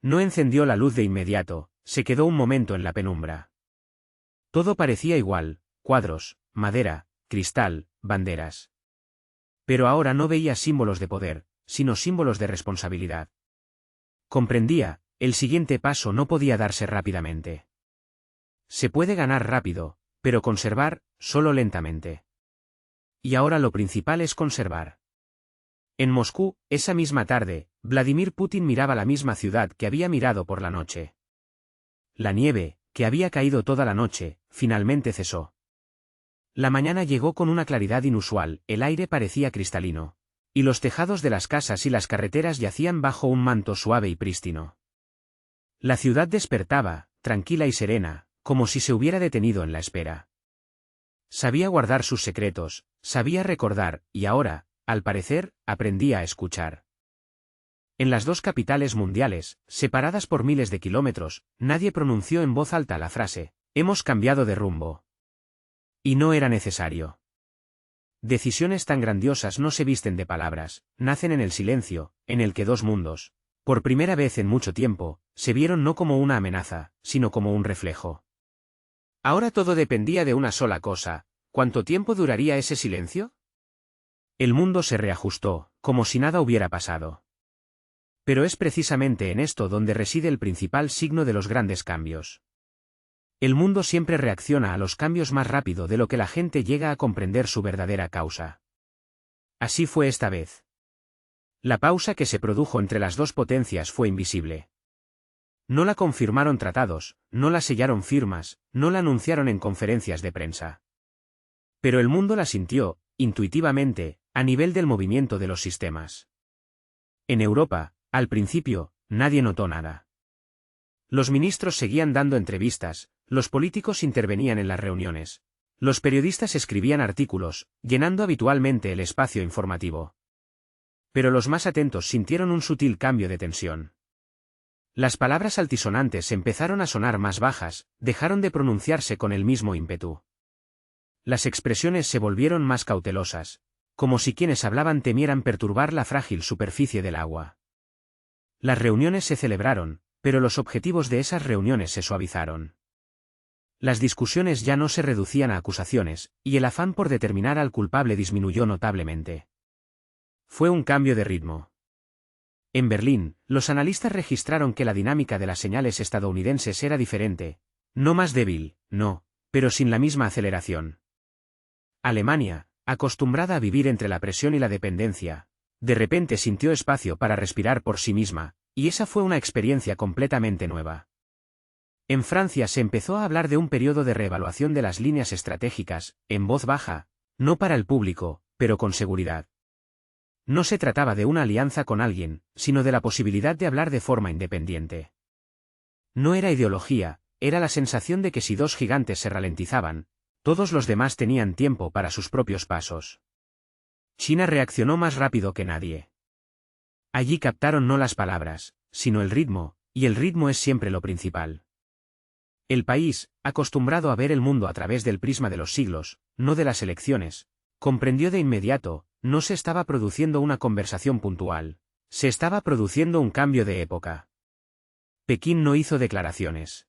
No encendió la luz de inmediato, se quedó un momento en la penumbra. Todo parecía igual, cuadros, madera, cristal, banderas. Pero ahora no veía símbolos de poder, sino símbolos de responsabilidad. Comprendía, el siguiente paso no podía darse rápidamente. Se puede ganar rápido, pero conservar, solo lentamente. Y ahora lo principal es conservar. En Moscú, esa misma tarde, Vladimir Putin miraba la misma ciudad que había mirado por la noche. La nieve, que había caído toda la noche, finalmente cesó. La mañana llegó con una claridad inusual, el aire parecía cristalino. Y los tejados de las casas y las carreteras yacían bajo un manto suave y prístino. La ciudad despertaba, tranquila y serena, como si se hubiera detenido en la espera. Sabía guardar sus secretos, sabía recordar, y ahora, al parecer, aprendía a escuchar. En las dos capitales mundiales, separadas por miles de kilómetros, nadie pronunció en voz alta la frase, «Hemos cambiado de rumbo». Y no era necesario. Decisiones tan grandiosas no se visten de palabras, nacen en el silencio, en el que dos mundos, por primera vez en mucho tiempo, se vieron no como una amenaza, sino como un reflejo. Ahora todo dependía de una sola cosa, ¿cuánto tiempo duraría ese silencio? El mundo se reajustó, como si nada hubiera pasado. Pero es precisamente en esto donde reside el principal signo de los grandes cambios. El mundo siempre reacciona a los cambios más rápido de lo que la gente llega a comprender su verdadera causa. Así fue esta vez. La pausa que se produjo entre las dos potencias fue invisible. No la confirmaron tratados, no la sellaron firmas, no la anunciaron en conferencias de prensa. Pero el mundo la sintió, intuitivamente, a nivel del movimiento de los sistemas. En Europa, al principio, nadie notó nada. Los ministros seguían dando entrevistas, los políticos intervenían en las reuniones, los periodistas escribían artículos, llenando habitualmente el espacio informativo. Pero los más atentos sintieron un sutil cambio de tensión. Las palabras altisonantes empezaron a sonar más bajas, dejaron de pronunciarse con el mismo ímpetu. Las expresiones se volvieron más cautelosas, como si quienes hablaban temieran perturbar la frágil superficie del agua. Las reuniones se celebraron, pero los objetivos de esas reuniones se suavizaron. Las discusiones ya no se reducían a acusaciones, y el afán por determinar al culpable disminuyó notablemente. Fue un cambio de ritmo. En Berlín, los analistas registraron que la dinámica de las señales estadounidenses era diferente, no más débil, no, pero sin la misma aceleración. Alemania, acostumbrada a vivir entre la presión y la dependencia, de repente sintió espacio para respirar por sí misma, y esa fue una experiencia completamente nueva. En Francia se empezó a hablar de un periodo de reevaluación de las líneas estratégicas, en voz baja, no para el público, pero con seguridad. No se trataba de una alianza con alguien, sino de la posibilidad de hablar de forma independiente. No era ideología, era la sensación de que si dos gigantes se ralentizaban, todos los demás tenían tiempo para sus propios pasos. China reaccionó más rápido que nadie. Allí captaron no las palabras, sino el ritmo, y el ritmo es siempre lo principal. El país, acostumbrado a ver el mundo a través del prisma de los siglos, no de las elecciones. Comprendió de inmediato, no se estaba produciendo una conversación puntual. Se estaba produciendo un cambio de época. Pekín no hizo declaraciones.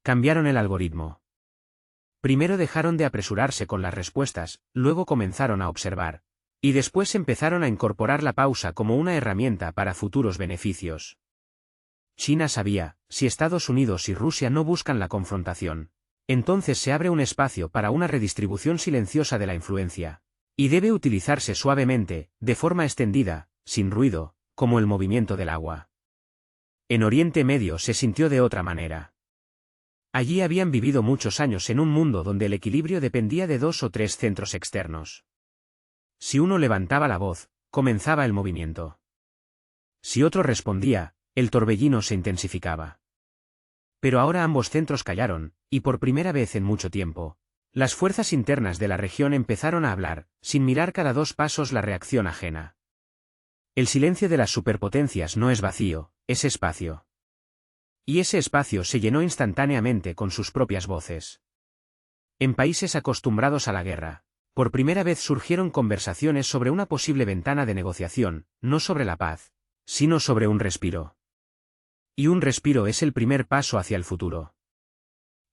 Cambiaron el algoritmo. Primero dejaron de apresurarse con las respuestas, luego comenzaron a observar. Y después empezaron a incorporar la pausa como una herramienta para futuros beneficios. China sabía, si Estados Unidos y Rusia no buscan la confrontación, entonces se abre un espacio para una redistribución silenciosa de la influencia. Y debe utilizarse suavemente, de forma extendida, sin ruido, como el movimiento del agua. En Oriente Medio se sintió de otra manera. Allí habían vivido muchos años en un mundo donde el equilibrio dependía de 2 o 3 centros externos. Si uno levantaba la voz, comenzaba el movimiento. Si otro respondía, el torbellino se intensificaba. Pero ahora ambos centros callaron, y por primera vez en mucho tiempo, las fuerzas internas de la región empezaron a hablar, sin mirar cada 2 pasos la reacción ajena. El silencio de las superpotencias no es vacío, es espacio. Y ese espacio se llenó instantáneamente con sus propias voces. En países acostumbrados a la guerra, por primera vez surgieron conversaciones sobre una posible ventana de negociación, no sobre la paz, sino sobre un respiro. Y un respiro es el primer paso hacia el futuro.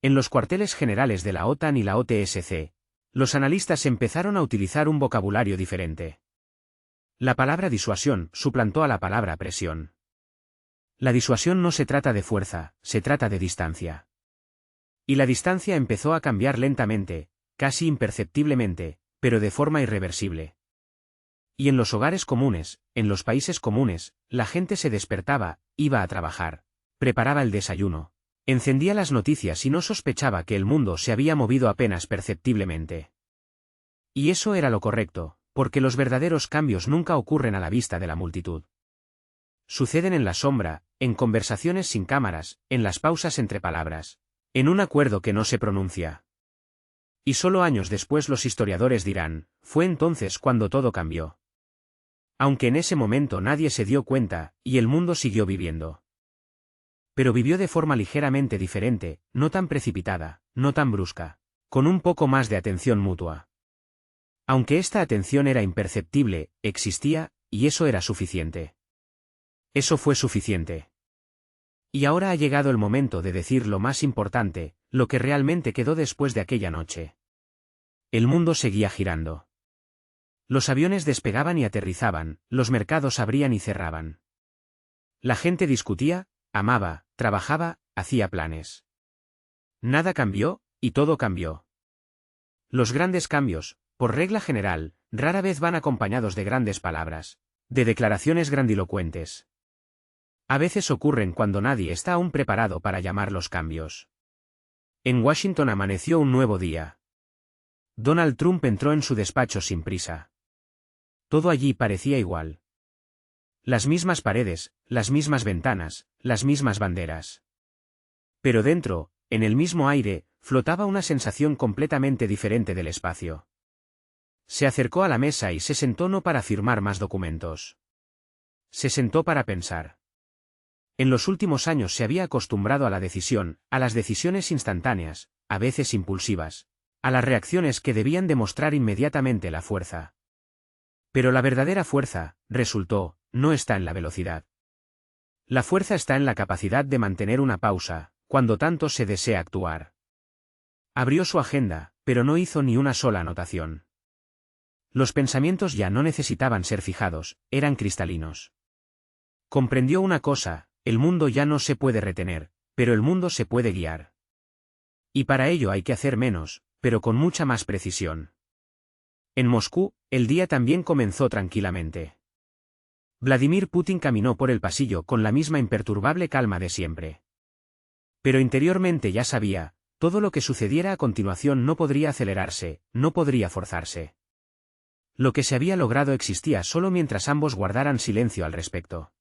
En los cuarteles generales de la OTAN y la OTSC, los analistas empezaron a utilizar un vocabulario diferente. La palabra disuasión suplantó a la palabra presión. La disuasión no se trata de fuerza, se trata de distancia. Y la distancia empezó a cambiar lentamente, casi imperceptiblemente, pero de forma irreversible. Y en los hogares comunes, en los países comunes, la gente se despertaba, iba a trabajar, preparaba el desayuno, encendía las noticias y no sospechaba que el mundo se había movido apenas perceptiblemente. Y eso era lo correcto, porque los verdaderos cambios nunca ocurren a la vista de la multitud. Suceden en la sombra, en conversaciones sin cámaras, en las pausas entre palabras, en un acuerdo que no se pronuncia. Y solo años después los historiadores dirán, fue entonces cuando todo cambió. Aunque en ese momento nadie se dio cuenta, y el mundo siguió viviendo. Pero vivió de forma ligeramente diferente, no tan precipitada, no tan brusca, con un poco más de atención mutua. Aunque esta atención era imperceptible, existía, y eso era suficiente. Eso fue suficiente. Y ahora ha llegado el momento de decir lo más importante, lo que realmente quedó después de aquella noche. El mundo seguía girando. Los aviones despegaban y aterrizaban, los mercados abrían y cerraban. La gente discutía, amaba, trabajaba, hacía planes. Nada cambió, y todo cambió. Los grandes cambios, por regla general, rara vez van acompañados de grandes palabras, de declaraciones grandilocuentes. A veces ocurren cuando nadie está aún preparado para llamar los cambios. En Washington amaneció un nuevo día. Donald Trump entró en su despacho sin prisa. Todo allí parecía igual. Las mismas paredes, las mismas ventanas, las mismas banderas. Pero dentro, en el mismo aire, flotaba una sensación completamente diferente del espacio. Se acercó a la mesa y se sentó no para firmar más documentos. Se sentó para pensar. En los últimos años se había acostumbrado a la decisión, a las decisiones instantáneas, a veces impulsivas, a las reacciones que debían demostrar inmediatamente la fuerza. Pero la verdadera fuerza, resultó, no está en la velocidad. La fuerza está en la capacidad de mantener una pausa, cuando tanto se desea actuar. Abrió su agenda, pero no hizo ni una sola anotación. Los pensamientos ya no necesitaban ser fijados, eran cristalinos. Comprendió una cosa, el mundo ya no se puede retener, pero el mundo se puede guiar. Y para ello hay que hacer menos, pero con mucha más precisión. En Moscú, el día también comenzó tranquilamente. Vladimir Putin caminó por el pasillo con la misma imperturbable calma de siempre. Pero interiormente ya sabía, todo lo que sucediera a continuación no podría acelerarse, no podría forzarse. Lo que se había logrado existía solo mientras ambos guardaran silencio al respecto.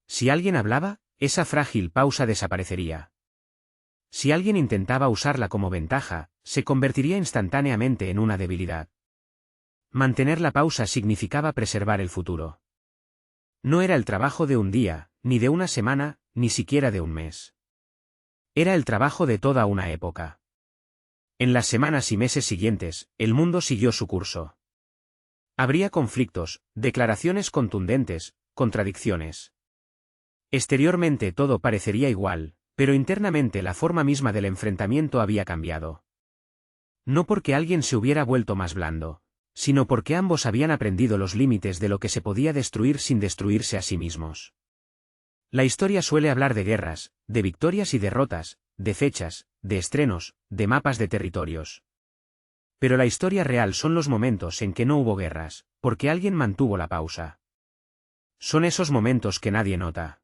Si alguien hablaba, esa frágil pausa desaparecería. Si alguien intentaba usarla como ventaja, se convertiría instantáneamente en una debilidad. Mantener la pausa significaba preservar el futuro. No era el trabajo de un día, ni de una semana, ni siquiera de un mes. Era el trabajo de toda una época. En las semanas y meses siguientes, el mundo siguió su curso. Habría conflictos, declaraciones contundentes, contradicciones. Exteriormente todo parecería igual, pero internamente la forma misma del enfrentamiento había cambiado. No porque alguien se hubiera vuelto más blando, sino porque ambos habían aprendido los límites de lo que se podía destruir sin destruirse a sí mismos. La historia suele hablar de guerras, de victorias y derrotas, de fechas, de estrenos, de mapas de territorios. Pero la historia real son los momentos en que no hubo guerras, porque alguien mantuvo la pausa. Son esos momentos que nadie nota.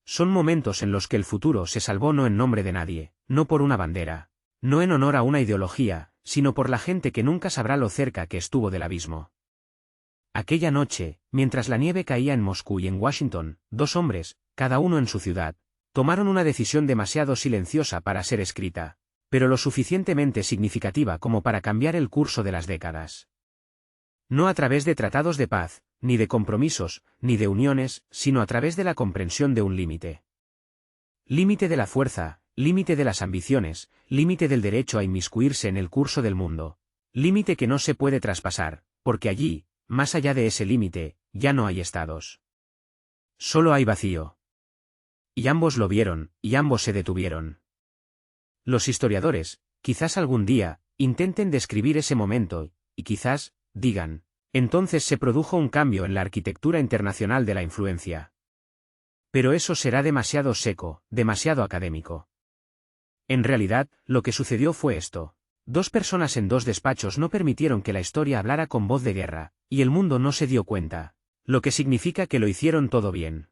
Son momentos en los que el futuro se salvó no en nombre de nadie, no por una bandera, no en honor a una ideología, sino por la gente que nunca sabrá lo cerca que estuvo del abismo. Aquella noche, mientras la nieve caía en Moscú y en Washington, dos hombres, cada uno en su ciudad, tomaron una decisión demasiado silenciosa para ser escrita, pero lo suficientemente significativa como para cambiar el curso de las décadas. No a través de tratados de paz, ni de compromisos, ni de uniones, sino a través de la comprensión de un límite. Límite de la fuerza, límite de las ambiciones, límite del derecho a inmiscuirse en el curso del mundo, límite que no se puede traspasar, porque allí, más allá de ese límite, ya no hay estados. Solo hay vacío. Y ambos lo vieron, y ambos se detuvieron. Los historiadores, quizás algún día, intenten describir ese momento, y quizás, digan, entonces se produjo un cambio en la arquitectura internacional de la influencia. Pero eso será demasiado seco, demasiado académico. En realidad, lo que sucedió fue esto. Dos personas en dos despachos no permitieron que la historia hablara con voz de guerra, y el mundo no se dio cuenta, lo que significa que lo hicieron todo bien.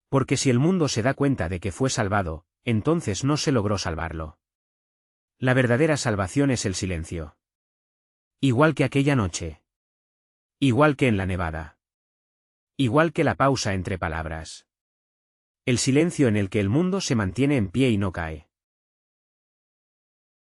Porque si el mundo se da cuenta de que fue salvado, entonces no se logró salvarlo. La verdadera salvación es el silencio. Igual que aquella noche. Igual que en la nevada. Igual que la pausa entre palabras. El silencio en el que el mundo se mantiene en pie y no cae.